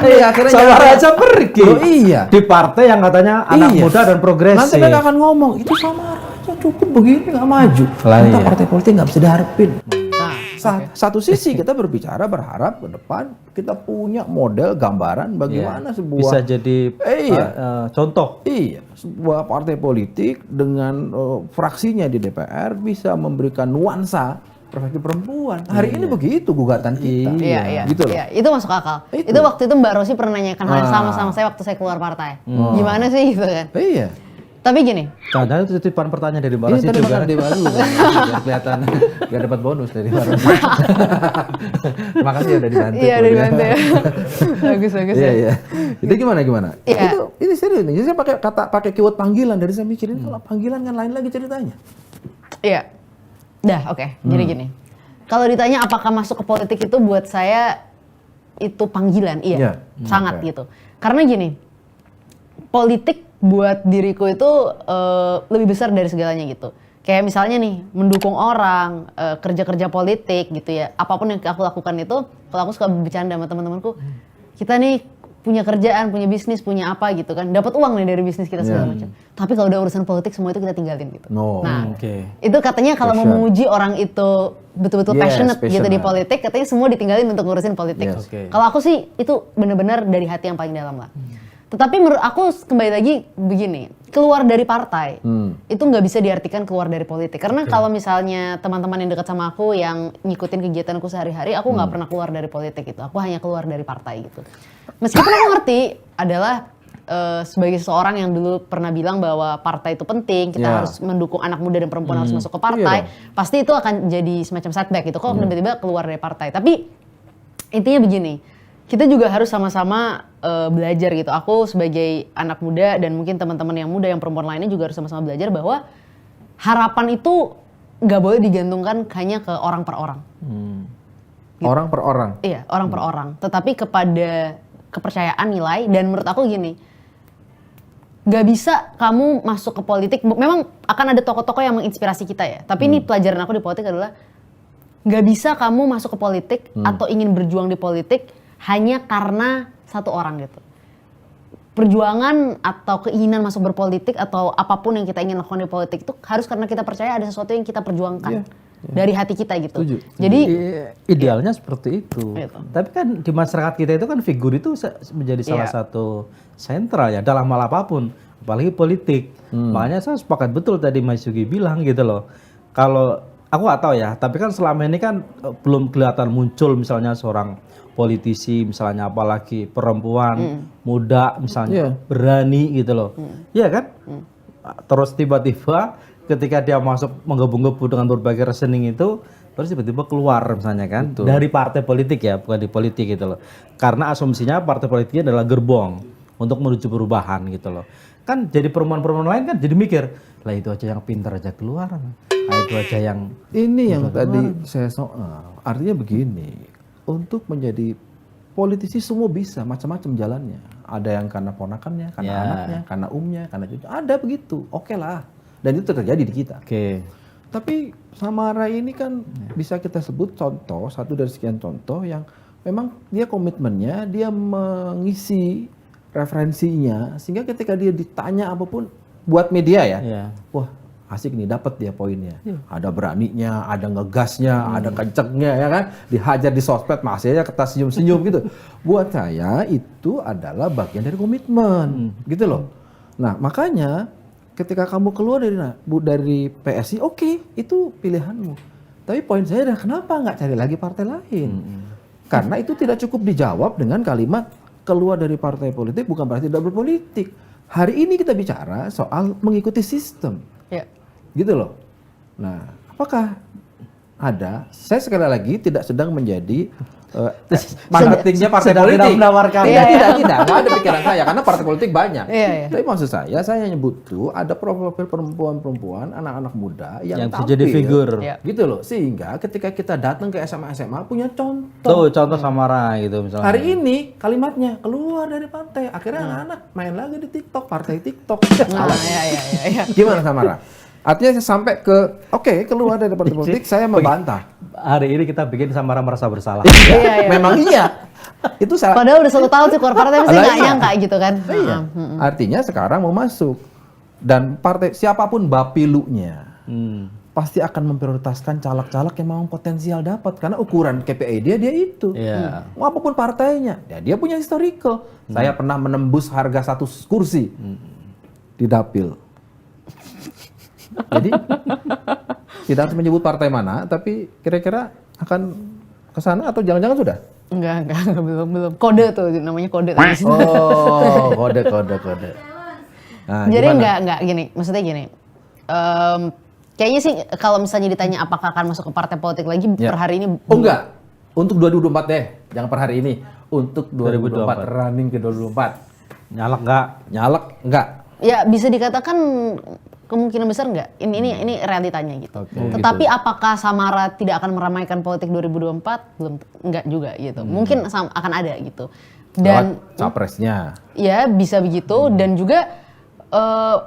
Speaker 2: Iya, akhirnya
Speaker 3: Samara
Speaker 2: nyalek.
Speaker 3: aja pergi.
Speaker 2: Loh, iya.
Speaker 3: Di partai yang katanya anak
Speaker 2: Iya.
Speaker 3: muda dan progresif.
Speaker 2: Nanti mereka akan ngomong, itu Samara aja cukup begini nggak maju.
Speaker 3: Lah,
Speaker 2: Kita
Speaker 3: iya.
Speaker 2: partai politik nggak bisa diharapin.
Speaker 1: Nah,
Speaker 2: Satu sisi kita berbicara berharap ke depan kita punya model gambaran bagaimana
Speaker 3: Iya.
Speaker 2: sebuah
Speaker 3: bisa jadi
Speaker 2: Iya.
Speaker 3: contoh.
Speaker 2: Iya, sebuah partai politik dengan fraksinya di DPR bisa memberikan nuansa perspektif perempuan. Hari ini begitu gugatan kita.
Speaker 1: Iya,
Speaker 2: Gitu loh.
Speaker 1: iya, itu masuk akal.
Speaker 2: Itu.
Speaker 1: Itu waktu itu Mbak Rosi pernah nanyakan hal yang sama
Speaker 2: Ah.
Speaker 1: sama saya waktu saya keluar partai. Gimana sih gitu kan?
Speaker 2: Iya.
Speaker 1: Tapi gini,
Speaker 3: Jangan itu titipan pertanyaan dari Mbak
Speaker 2: Ini
Speaker 3: Rasi
Speaker 2: tadi
Speaker 3: juga.
Speaker 2: makan di baru, biar kelihatan, biar dapat bonus dari baru. Terima kasih udah dibantu.
Speaker 1: iya udah dibantu ya. Bagus
Speaker 2: Iya
Speaker 1: ya.
Speaker 2: iya. Itu gimana?
Speaker 1: Iya.
Speaker 2: Itu ini serius nih. Jadi saya pakai keyword panggilan dari saya mikirin kalau panggilan kan lain lagi ceritanya.
Speaker 1: Iya. Dah, oke. Jadi gini. Kalau ditanya apakah masuk ke politik itu buat saya itu panggilan, iya.
Speaker 2: Iya.
Speaker 1: Sangat
Speaker 2: Oke.
Speaker 1: gitu. Karena gini. Politik buat diriku itu lebih besar dari segalanya gitu. Kayak misalnya nih, mendukung orang, kerja-kerja politik gitu ya. Apapun yang aku lakukan itu, kalau aku suka bercanda sama teman-temanku, kita nih punya kerjaan, punya bisnis, punya apa gitu kan. Dapat uang nih dari bisnis kita segala macam. Tapi kalau udah urusan politik semua itu kita tinggalin gitu.
Speaker 2: No.
Speaker 1: Nah,
Speaker 3: Oke.
Speaker 1: itu katanya kalau mau
Speaker 2: Passion.
Speaker 1: menguji orang itu betul-betul
Speaker 2: Yes,
Speaker 1: passionate gitu di
Speaker 2: passionate.
Speaker 1: politik, katanya semua ditinggalin untuk ngurusin politik.
Speaker 2: Yes.
Speaker 3: Oke.
Speaker 1: Kalau aku sih itu benar-benar dari hati yang paling dalam lah. Tetapi menurut aku kembali lagi begini, keluar dari partai itu nggak bisa diartikan keluar dari politik. Karena kalau misalnya teman-teman yang dekat sama aku yang ngikutin kegiatanku sehari-hari, aku nggak pernah keluar dari politik gitu. Aku hanya keluar dari partai gitu. Meskipun aku ngerti adalah sebagai seseorang yang dulu pernah bilang bahwa partai itu penting, kita
Speaker 2: Ya.
Speaker 1: harus mendukung anak muda dan perempuan harus masuk ke partai, pasti itu akan jadi semacam setback gitu. Kok tiba-tiba keluar dari partai. Tapi intinya begini, kita juga harus sama-sama belajar gitu. Aku sebagai anak muda dan mungkin teman-teman yang muda, yang perempuan lainnya juga harus sama-sama belajar bahwa harapan itu nggak boleh digantungkan hanya ke orang per orang.
Speaker 2: Orang per orang.
Speaker 1: Iya, orang per orang. Tetapi kepada kepercayaan nilai, dan menurut aku gini, nggak bisa kamu masuk ke politik, memang akan ada tokoh-tokoh yang menginspirasi kita ya. Tapi ini pelajaran aku di politik adalah, nggak bisa kamu masuk ke politik atau ingin berjuang di politik hanya karena satu orang gitu. Perjuangan atau keinginan masuk berpolitik atau apapun yang kita ingin lakukan di politik itu harus karena kita percaya ada sesuatu yang kita perjuangkan dari hati kita gitu.
Speaker 2: Setuju.
Speaker 1: Jadi
Speaker 3: Idealnya seperti itu.
Speaker 1: Gitu.
Speaker 3: Tapi kan di masyarakat kita itu kan figur itu menjadi salah
Speaker 1: Iya.
Speaker 3: satu sentral ya dalam hal apapun, apalagi politik. Makanya saya sepakat betul tadi Mas Yugi bilang gitu loh. Kalau aku nggak tahu ya, tapi kan selama ini kan belum kelihatan muncul misalnya seorang politisi, misalnya apalagi perempuan muda misalnya berani gitu loh. Iya kan? Terus tiba-tiba ketika dia masuk menggebu-gebu dengan berbagai reasoning itu, terus tiba-tiba keluar misalnya kan dari partai politik ya, bukan di politik gitu loh. Karena asumsinya partai politiknya adalah gerbong untuk menuju perubahan gitu loh. Kan jadi perempuan-perempuan lain kan jadi mikir, lah itu aja yang pintar aja keluar, lah itu aja yang
Speaker 2: Ini yang tadi saya soal. Artinya begini, untuk menjadi politisi semua bisa macam-macam jalannya. Ada yang karena ponakannya, karena anaknya, karena karena cucu. Ada begitu. Oke lah. Dan itu terjadi di kita.
Speaker 3: oke.
Speaker 2: Tapi Samara ini kan bisa kita sebut contoh, satu dari sekian contoh yang memang dia komitmennya, dia mengisi referensinya, sehingga ketika dia ditanya apapun buat media ya,
Speaker 3: Iya.
Speaker 2: wah asik nih, dapat dia poinnya. Ada beraninya, ada ngegasnya, ada kencengnya ya kan, dihajar di sosmed masih aja kita senyum-senyum gitu. Buat saya itu adalah bagian dari komitmen, gitu loh. Nah makanya ketika kamu keluar dari PSI, oke, itu pilihanmu. Tapi poin saya adalah kenapa nggak cari lagi partai lain? Karena itu tidak cukup dijawab dengan kalimat keluar dari partai politik bukan berarti tidak berpolitik. Hari ini kita bicara soal mengikuti sistem,
Speaker 1: ya.
Speaker 2: gitu loh. Nah, apakah ada? Saya sekali lagi tidak sedang menjadi marketingnya partai
Speaker 3: sedang
Speaker 2: politik.
Speaker 3: tidak menawarkan.
Speaker 2: Tidak ada pikiran saya karena partai politik banyak.
Speaker 1: Iya, iya.
Speaker 2: Tapi maksud saya nyebut tuh ada profil perempuan-perempuan, anak-anak muda yang
Speaker 3: Yang bisa
Speaker 2: tampil,
Speaker 3: jadi figur.
Speaker 1: Iya.
Speaker 2: gitu loh. Sehingga ketika kita datang ke SMA punya contoh.
Speaker 3: Tuh contoh Samara gitu misalnya.
Speaker 2: Hari ini kalimatnya keluar dari partai, akhirnya anak-anak main lagi di TikTok, partai TikTok.
Speaker 1: Nah, ya.
Speaker 2: Gimana Samara? Artinya saya sampai keluar dari partai politik, saya membantah.
Speaker 3: Hari ini kita bikin Samara merasa bersalah.
Speaker 1: Iya.
Speaker 2: Memang iya. Itu salah.
Speaker 1: Padahal udah 1 tahun sih keluar partai, tapi saya nggak
Speaker 2: Iya.
Speaker 1: nyangka gitu kan.
Speaker 2: Iya. Artinya sekarang mau masuk. Dan partai siapapun bapilunya pasti akan memprioritaskan caleg-caleg yang memang potensial dapat. Karena ukuran KPI dia itu.
Speaker 3: Iya.
Speaker 2: Mau apapun partainya. Ya, dia punya historical. Saya pernah menembus harga 1 kursi di dapil. Jadi tidak harus menyebut partai mana, tapi kira-kira akan ke sana atau jangan-jangan sudah?
Speaker 1: Enggak, belum. Kode tuh, namanya kode.
Speaker 2: Oh, kode. Nah,
Speaker 1: Jadi
Speaker 2: gimana?
Speaker 1: enggak gini, maksudnya gini. Kayaknya sih kalau misalnya ditanya apakah akan masuk ke partai politik lagi per hari ini.
Speaker 2: Oh enggak, untuk 2024 deh, jangan per hari ini. Untuk 2024, running ke 2024.
Speaker 3: Nyalek nggak?
Speaker 2: Nyalek enggak?
Speaker 1: Ya bisa dikatakan kemungkinan besar enggak. Ini realitanya gitu. Tetapi apakah Samara tidak akan meramaikan politik 2024? Belum, enggak juga gitu. Mungkin akan ada gitu. Dan
Speaker 2: Lewat capresnya.
Speaker 1: ya bisa begitu dan juga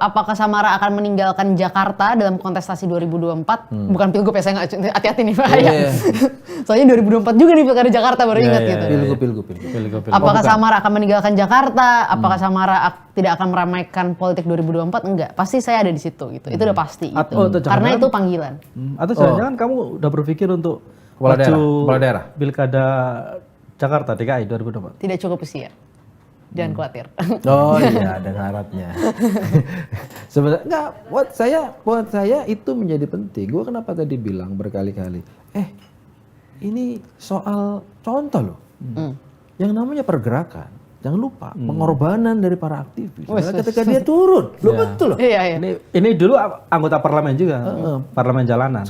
Speaker 1: apakah Samara akan meninggalkan Jakarta dalam kontestasi 2024? Bukan pilgub ya, saya nggak hati-hati nih Pak.
Speaker 2: Iya.
Speaker 1: Soalnya 2024 juga nih pilkada Jakarta baru ingat gitu.
Speaker 2: Pilgub.
Speaker 1: Apakah Samara akan meninggalkan Jakarta? Apakah Samara tidak akan meramaikan politik 2024? Enggak, pasti saya ada di situ gitu. Itu udah pasti gitu.
Speaker 3: Atau
Speaker 1: Karena itu panggilan.
Speaker 3: Atau jangan-jangan kamu udah berpikir untuk
Speaker 2: Kepala
Speaker 3: maju
Speaker 2: daerah.
Speaker 3: Pilkada Jakarta DKI 2024?
Speaker 1: Tidak cukup usia. Jangan khawatir.
Speaker 2: Oh iya, ada syaratnya. Sebenarnya enggak, buat saya itu menjadi penting. Gua kenapa tadi bilang berkali-kali, ini soal contoh loh. Yang namanya pergerakan, jangan lupa pengorbanan dari para aktivis. Ketika dia turun, lo betul loh.
Speaker 1: Iya.
Speaker 3: Ini dulu anggota parlemen juga, parlemen jalanan.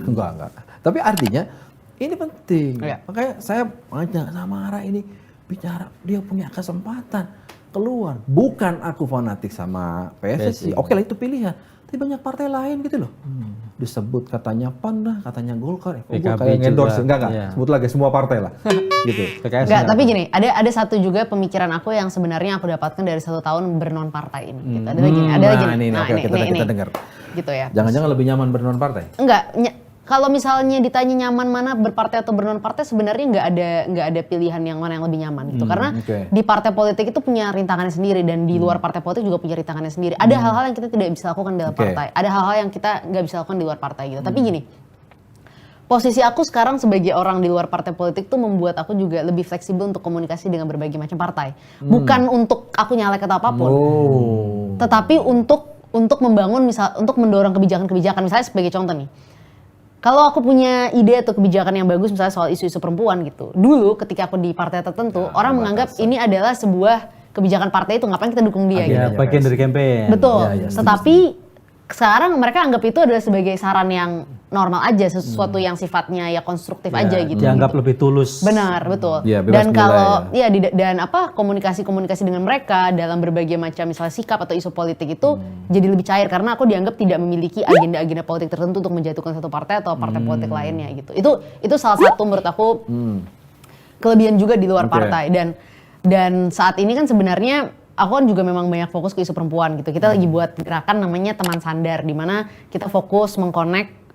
Speaker 2: Enggak. Tapi artinya ini penting.
Speaker 1: Iya.
Speaker 2: Makanya saya ngajak Samara ini bicara, dia punya kesempatan keluar. Bukan aku fanatik sama PSSI. Oke lah itu pilihan. Tapi banyak partai lain gitu loh. Disebut katanya PAN lah, katanya Golkar. Gua
Speaker 3: PKB
Speaker 2: kayak ngendorse.
Speaker 3: juga.
Speaker 2: Enggak.
Speaker 3: Iya.
Speaker 2: Sebut lagi semua partai lah. Gitu.
Speaker 3: PKS
Speaker 1: Enggak, tapi gini, ada satu juga pemikiran aku yang sebenarnya aku dapatkan dari 1 tahun bernon partai ini. Gitu. Ada lagi nih.
Speaker 2: Nah, ini, kita dengar.
Speaker 1: Gitu ya.
Speaker 2: Jangan-jangan lebih nyaman bernon partai?
Speaker 1: Enggak, kalau misalnya ditanya nyaman mana berpartai atau bernon partai, sebenarnya nggak ada pilihan yang mana yang lebih nyaman gitu. Karena di partai politik itu punya rintangannya sendiri dan di luar partai politik juga punya rintangannya sendiri. Ada hal-hal yang kita tidak bisa lakukan dalam partai, ada hal-hal yang kita nggak bisa lakukan di luar partai gitu. Tapi gini, posisi aku sekarang sebagai orang di luar partai politik tuh membuat aku juga lebih fleksibel untuk komunikasi dengan berbagai macam partai. Bukan untuk aku nyalek atau apapun, tetapi untuk membangun untuk mendorong kebijakan-kebijakan. Misalnya sebagai contoh nih. Kalau aku punya ide atau kebijakan yang bagus misalnya soal isu-isu perempuan gitu. Dulu ketika aku di partai tertentu, orang menganggap ini adalah sebuah kebijakan partai itu, ngapain kita dukung dia gitu.
Speaker 3: Ya, bagian dari campaign.
Speaker 1: Betul. Tetapi sekarang mereka anggap itu adalah sebagai saran yang normal aja, sesuatu yang sifatnya ya konstruktif aja gitu.
Speaker 3: Dianggap lebih tulus.
Speaker 1: Benar, betul.
Speaker 2: Ya, bebas
Speaker 1: dan
Speaker 2: menilai
Speaker 1: kalau dan komunikasi-komunikasi dengan mereka dalam berbagai macam misalnya sikap atau isu politik itu jadi lebih cair karena aku dianggap tidak memiliki agenda-agenda politik tertentu untuk menjatuhkan satu partai atau partai politik lainnya gitu. Itu salah satu menurut aku kelebihan juga di luar partai dan saat ini kan sebenarnya aku kan juga memang banyak fokus ke isu perempuan gitu. Kita lagi buat gerakan namanya Teman Sandar, di mana kita fokus mengkonek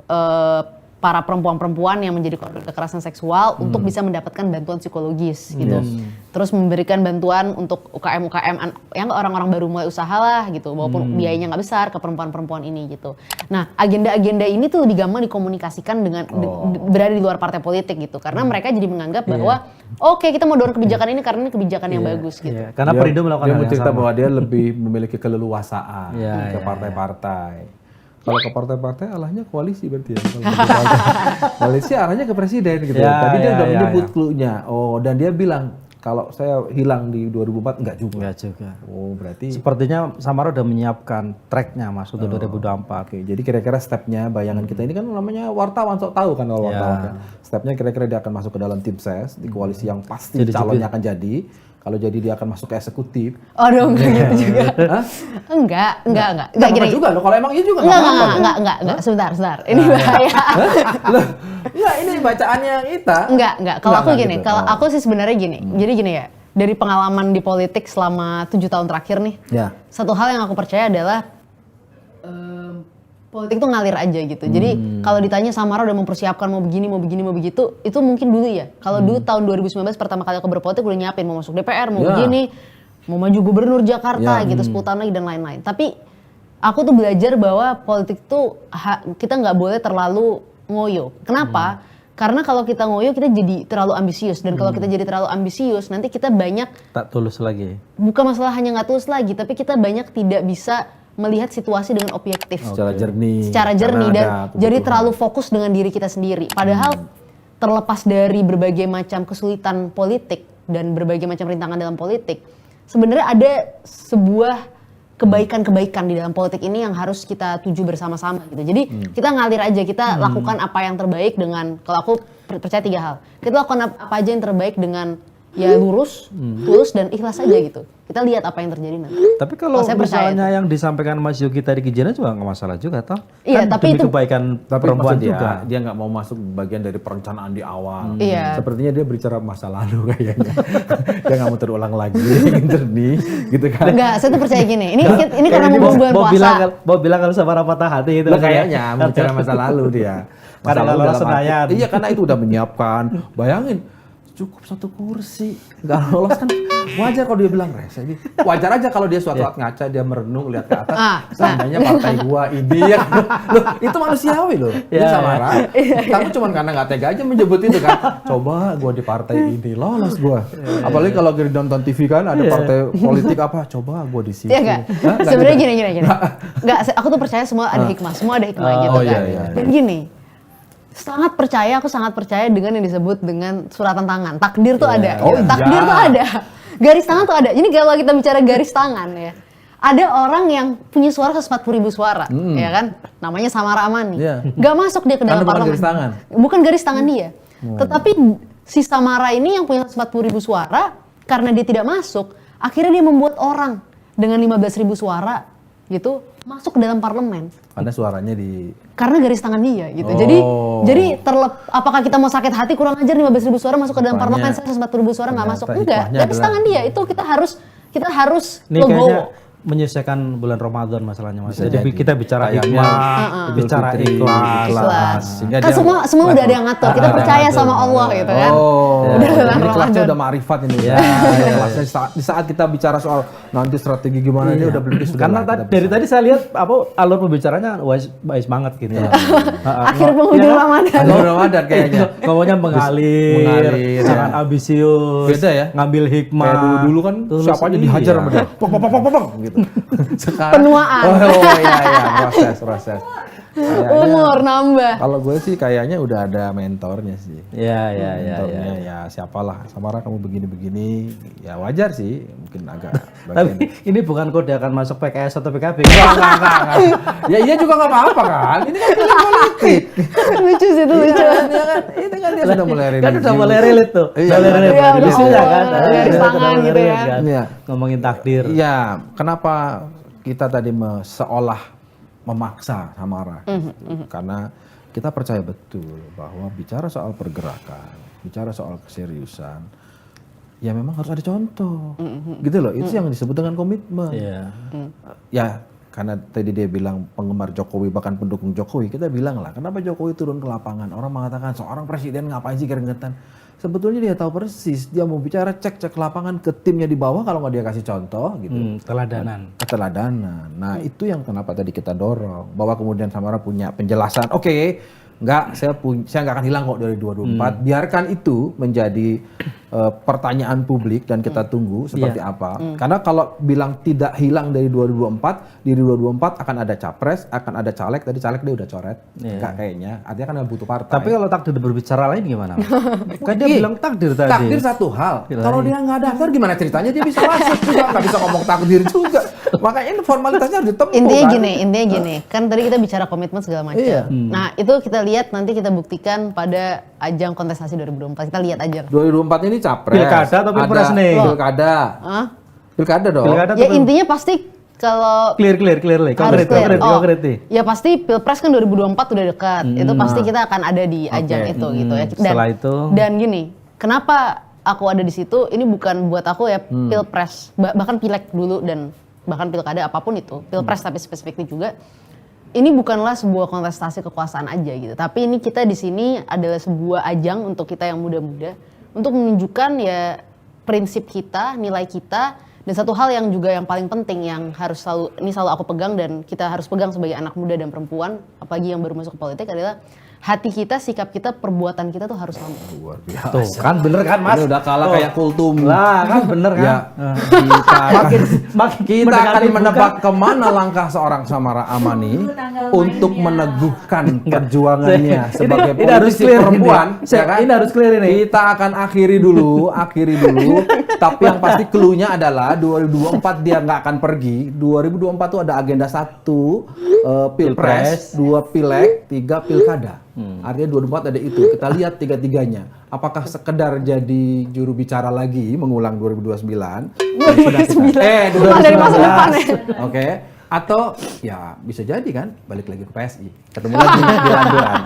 Speaker 1: para perempuan-perempuan yang menjadi korban kekerasan seksual untuk bisa mendapatkan bantuan psikologis gitu. Terus memberikan bantuan untuk UKM-UKM yang orang-orang baru mulai usaha lah gitu, walaupun biayanya nggak besar ke perempuan-perempuan ini gitu. Nah, agenda-agenda ini tuh lebih gampang dikomunikasikan dengan berada di luar partai politik gitu. Karena mereka jadi menganggap bahwa oke, kita mau dorong kebijakan ini karena ini kebijakan yang bagus gitu.
Speaker 3: Iya, karena Perindo melakukan
Speaker 2: dia
Speaker 3: hal yang
Speaker 2: mencerita
Speaker 3: sama.
Speaker 2: bahwa dia lebih memiliki keleluasaan ke
Speaker 3: Iya.
Speaker 2: partai-partai. Kalau ke partai-partai arahnya koalisi berarti ya. Koalisi arahnya ke presiden gitu.
Speaker 3: Ya,
Speaker 2: Tadi dia
Speaker 3: ya,
Speaker 2: udah
Speaker 3: ya,
Speaker 2: menyebut
Speaker 3: ya.
Speaker 2: clue-nya. Oh, dan dia bilang kalau saya hilang di 2004 enggak juga.
Speaker 3: Enggak juga.
Speaker 2: Oh, berarti
Speaker 3: Sepertinya Samara udah menyiapkan tracknya Mas untuk 2024.
Speaker 2: Oke, jadi kira-kira stepnya bayangan kita ini kan namanya wartawan, sok tahu kan kalau wartawan kan. Stepnya kira-kira dia akan masuk ke dalam tim ses di koalisi yang pasti
Speaker 3: Jadi
Speaker 2: calonnya akan jadi. Kalau jadi dia akan masuk ke eksekutif.
Speaker 1: Aduh, enggak gitu juga. Enggak
Speaker 2: Enggak
Speaker 1: gini.
Speaker 2: juga loh. Kalau emang iya juga
Speaker 1: Enggak. Sebentar. Ini bahaya.
Speaker 2: Loh, enggak ini bacaannya kita.
Speaker 1: Enggak. Kalau aku
Speaker 2: Enggak
Speaker 1: gini,
Speaker 2: gitu.
Speaker 1: kalau aku sih sebenarnya gini. Jadi gini ya, dari pengalaman di politik selama 7 tahun terakhir nih,
Speaker 2: Ya.
Speaker 1: satu hal yang aku percaya adalah politik tuh ngalir aja gitu. Jadi kalau ditanya Samara udah mempersiapkan mau begini, mau begitu, itu mungkin dulu ya. Kalau dulu tahun 2019 pertama kali aku berpolitik udah nyiapin mau masuk DPR, mau begini, mau maju gubernur Jakarta gitu 10 tahun lagi dan lain-lain. Tapi aku tuh belajar bahwa politik tuh kita nggak boleh terlalu ngoyo. Kenapa? Karena kalau kita ngoyo kita jadi terlalu ambisius, dan kalau kita jadi terlalu ambisius nanti kita banyak
Speaker 3: Tak tulus lagi.
Speaker 1: bukan masalah hanya nggak tulus lagi, tapi kita banyak tidak bisa melihat situasi dengan objektif.
Speaker 2: Secara jernih.
Speaker 1: Secara jernih
Speaker 2: Karena
Speaker 1: dan
Speaker 2: ada
Speaker 1: jadi
Speaker 2: kebutuhan.
Speaker 1: terlalu fokus dengan diri kita sendiri. Padahal terlepas dari berbagai macam kesulitan politik dan berbagai macam rintangan dalam politik, sebenarnya ada sebuah kebaikan-kebaikan di dalam politik ini yang harus kita tuju bersama-sama gitu. Jadi kita ngalir aja, kita lakukan apa yang terbaik dengan, kalau aku percaya 3 hal. Kita lakukan apa aja yang terbaik dengan ya lurus, tulus dan ikhlas aja gitu. Kita lihat apa yang terjadi nanti.
Speaker 3: Tapi kalau
Speaker 1: saya percaya
Speaker 3: misalnya yang disampaikan Mas Yogi tadi ke Jena juga nggak masalah juga, toh?
Speaker 1: Iya,
Speaker 3: Kan
Speaker 1: tapi
Speaker 3: demi
Speaker 1: itu-
Speaker 3: kebaikan
Speaker 2: Tapi
Speaker 3: perempuan
Speaker 2: maksud
Speaker 3: juga.
Speaker 2: dia nggak mau masuk bagian dari perencanaan di awal.
Speaker 1: Iya.
Speaker 2: Sepertinya dia berbicara masa lalu kayaknya. Dia nggak mau terulang lagi jernih gitu kan.
Speaker 1: Enggak, saya tuh percaya gini. Ini karena
Speaker 3: Kayaknya
Speaker 1: mau bulan puasa.
Speaker 3: Mau bilang kalau sama patah hati itu.
Speaker 2: Lah kayaknya bicara masa lalu dia.
Speaker 3: Karena
Speaker 2: lalu
Speaker 3: lolos
Speaker 2: dalam arti-
Speaker 3: Senayan.
Speaker 2: Iya, karena itu udah menyiapkan. Bayangin cukup 1 kursi nggak lolos kan wajar kalau dia bilang rese gitu. Wajar aja kalau dia suatu saat ngaca dia merenung lihat ke atas seandainya partai gua ini ya loh itu manusiawi loh dia Samara kamu cuma karena nggak tega aja menyebut itu kan coba gua di partai ini lolos gua apalagi kalau di nonton TV kan ada partai politik apa coba gua di situ.
Speaker 1: Iya enggak?
Speaker 2: Hah? Nggak
Speaker 1: Sebenarnya
Speaker 2: gitu?
Speaker 1: gini. Enggak, aku tuh percaya semua ada hikmah, semua ada hikmah gitu
Speaker 2: Oh,
Speaker 1: kan.
Speaker 2: iya.
Speaker 1: Dan gini, aku sangat percaya dengan yang disebut dengan suratan tangan. Takdir tuh ada.
Speaker 2: Oh,
Speaker 1: gitu. Takdir
Speaker 2: iya.
Speaker 1: tuh ada. Garis tangan tuh ada. Jadi kalau kita bicara garis tangan ya, ada orang yang punya suara 140.000 suara, ya kan? Namanya Samara Amani.
Speaker 2: Iya.
Speaker 1: Gak masuk dia ke
Speaker 2: Karena
Speaker 1: dalam
Speaker 2: bukan
Speaker 1: parlemen.
Speaker 2: garis tangan.
Speaker 1: Bukan garis tangan dia. Tetapi si Samara ini yang punya 140.000 suara, karena dia tidak masuk, akhirnya dia membuat orang dengan 15.000 suara gitu masuk ke dalam parlemen.
Speaker 2: Karena suaranya di
Speaker 1: Karena garis tangan dia gitu.
Speaker 2: Oh.
Speaker 1: Jadi apakah kita mau sakit hati kurang ajar 15.000 suara masuk ke dalam
Speaker 2: Rupanya-
Speaker 1: parlemen, saya 140.000 suara nggak masuk.
Speaker 2: ternyata
Speaker 1: Enggak,
Speaker 2: hikmahnya
Speaker 1: garis
Speaker 2: adalah-
Speaker 1: tangan dia itu kita harus
Speaker 3: Ini kayaknya
Speaker 1: legowo.
Speaker 3: menyelesaikan bulan Ramadan masalahnya Mas.
Speaker 2: Bisa
Speaker 3: Jadi
Speaker 2: jadi.
Speaker 3: kita bicara
Speaker 2: Kayaknya
Speaker 3: hikmah, bicara
Speaker 2: Idul Fitri,
Speaker 3: ikhlas.
Speaker 1: Ikhlas.
Speaker 2: Sehingga
Speaker 1: Kan
Speaker 2: dia-
Speaker 1: semua udah ada yang ngatur. Kita
Speaker 2: Ada
Speaker 1: percaya
Speaker 2: yang
Speaker 1: sama
Speaker 2: ngatur.
Speaker 1: Allah gitu kan.
Speaker 2: Oh,
Speaker 1: Udah dalam
Speaker 2: ini kelasnya
Speaker 1: Ramadan.
Speaker 2: udah ma'rifat ini.
Speaker 3: Ya,
Speaker 2: Kelasnya di saat kita bicara soal nanti strategi gimana ini udah beli sudah.
Speaker 3: Karena
Speaker 2: lah, kita
Speaker 3: dari
Speaker 2: bisa.
Speaker 3: tadi saya lihat alur pembicaranya wise banget gitu.
Speaker 1: Akhir penghujung Ramadan.
Speaker 2: Ada Ramadan kayaknya.
Speaker 3: Ngomongnya mengalir,
Speaker 2: Mengalir,
Speaker 3: jangan
Speaker 2: ya.
Speaker 3: ambisius,
Speaker 2: Beda ya?
Speaker 3: ngambil hikmah.
Speaker 2: Kayak dulu kan
Speaker 3: Tulus,
Speaker 2: siapa aja dihajar
Speaker 3: iya.
Speaker 2: sama dia. Pong gitu. Sekarang
Speaker 1: Penuaan.
Speaker 2: Oh iya, proses. Kayaknya-
Speaker 1: Umur nambah.
Speaker 2: Kalau gue sih kayaknya udah ada mentornya sih.
Speaker 3: Iya.
Speaker 2: Mentornya ya siapalah, Samara kamu begini-begini, ya wajar sih, mungkin agak
Speaker 3: Tapi
Speaker 2: bagian.
Speaker 3: ini bukan kode akan masuk PKS atau PKB.
Speaker 2: Enggak. Ya iya juga nggak apa-apa kan, ini kan pilihan politik.
Speaker 1: Lucu sih itu lucu.
Speaker 2: Iya kan, ini kan dia sudah mulai
Speaker 3: Kan udah mulai
Speaker 2: religius.
Speaker 3: relate tuh.
Speaker 2: Iya,
Speaker 3: Mulai relate.
Speaker 1: iya, udah
Speaker 3: Isunya
Speaker 1: Allah,
Speaker 3: kan.
Speaker 1: garis
Speaker 3: Udah
Speaker 1: tangan
Speaker 3: mulai
Speaker 1: gitu ya.
Speaker 3: relate kan.
Speaker 2: Iya.
Speaker 3: Ngomongin takdir.
Speaker 2: Iya, kenapa kita tadi seolah memaksa Samara? Karena kita percaya betul bahwa bicara soal pergerakan, bicara soal keseriusan, ya memang harus ada contoh, gitu loh. Itu yang disebut dengan komitmen.
Speaker 3: Iya.
Speaker 2: Ya, karena tadi dia bilang penggemar Jokowi bahkan pendukung Jokowi, kita bilang lah, kenapa Jokowi turun ke lapangan? Orang mengatakan seorang presiden ngapain sih keringetan? Sebetulnya dia tahu persis, dia mau bicara cek lapangan ke timnya di bawah kalau nggak dia kasih contoh gitu.
Speaker 3: Teladanan.
Speaker 2: Keteladanan. Nah itu yang kenapa tadi kita dorong bahwa kemudian Samara punya penjelasan. Oke, saya nggak akan hilang kok dari 2024. Biarkan itu menjadi pertanyaan publik dan kita tunggu seperti apa. Karena kalau bilang tidak hilang dari 2024, di 2024 akan ada capres, akan ada caleg. Tadi caleg dia udah coret, nggak kayaknya. Artinya kan butuh partai.
Speaker 3: Tapi kalau takdir berbicara lain gimana? Kan dia bilang takdir tadi.
Speaker 2: Takdir satu hal. Kalau dia nggak daftar gimana ceritanya dia bisa masuk juga nggak bisa ngomong takdir juga. Makanya ini formalitasnya harus ditempuh.
Speaker 1: Intinya
Speaker 2: kan?
Speaker 1: gini. Kan tadi kita bicara komitmen segala macam.
Speaker 2: Iya.
Speaker 1: Nah, itu kita lihat nanti kita buktikan pada ajang kontestasi 2024. Kita lihat aja.
Speaker 2: 2024 ini capres.
Speaker 3: Pilkada atau pilpres
Speaker 2: Ada
Speaker 3: nih?
Speaker 2: Pilkada.
Speaker 1: Hah?
Speaker 2: Pilkada dong.
Speaker 3: Pilkada
Speaker 1: Ya
Speaker 3: atau
Speaker 1: intinya pasti kalau
Speaker 3: clear.
Speaker 1: harus
Speaker 3: Konkret
Speaker 1: clear.
Speaker 3: konkret nih.
Speaker 1: Ya pasti Pilpres kan 2024 udah dekat. Itu pasti kita akan ada di ajang itu gitu ya.
Speaker 3: Setelah itu?
Speaker 1: Dan gini, kenapa aku ada di situ? Ini bukan buat aku ya Pilpres, bahkan Pileg dulu dan bahkan Pilkada apapun itu. Pilpres tapi spesifiknya juga. ini bukanlah sebuah kontestasi kekuasaan aja gitu, tapi ini kita di sini adalah sebuah ajang untuk kita yang muda-muda untuk menunjukkan ya prinsip kita, nilai kita, dan satu hal yang juga yang paling penting yang harus selalu aku pegang dan kita harus pegang sebagai anak muda dan perempuan, apalagi yang baru masuk ke politik adalah hati kita, sikap kita, perbuatan kita tuh harus sama.
Speaker 2: Luar biasa.
Speaker 3: Tuh, kan bener kan Mas?
Speaker 2: Ini udah kalah kayak kultum.
Speaker 3: Lah, kan bener kan?
Speaker 2: Ya, kita akan
Speaker 3: mendekati
Speaker 2: menebak kemana langkah seorang Samara Amani untuk meneguhkan perjuangannya sebagai
Speaker 3: ini harus
Speaker 2: politisi
Speaker 3: clear
Speaker 2: perempuan.
Speaker 3: ini. Ini harus clear ini.
Speaker 2: Kita akan akhiri dulu. Tapi yang pasti clue-nya adalah 2024 dia nggak akan pergi. 2024 tuh ada agenda 1 pilpres, 2 pileg, 3 pilkada. Artinya 2024 ada itu. Kita lihat tiga-tiganya. Apakah sekedar jadi juru bicara lagi mengulang 2029?
Speaker 1: 2009. Dari masa depan ya.
Speaker 2: Oke. Atau ya bisa jadi kan balik lagi ke PSI. Ketemu lagi di Landuran.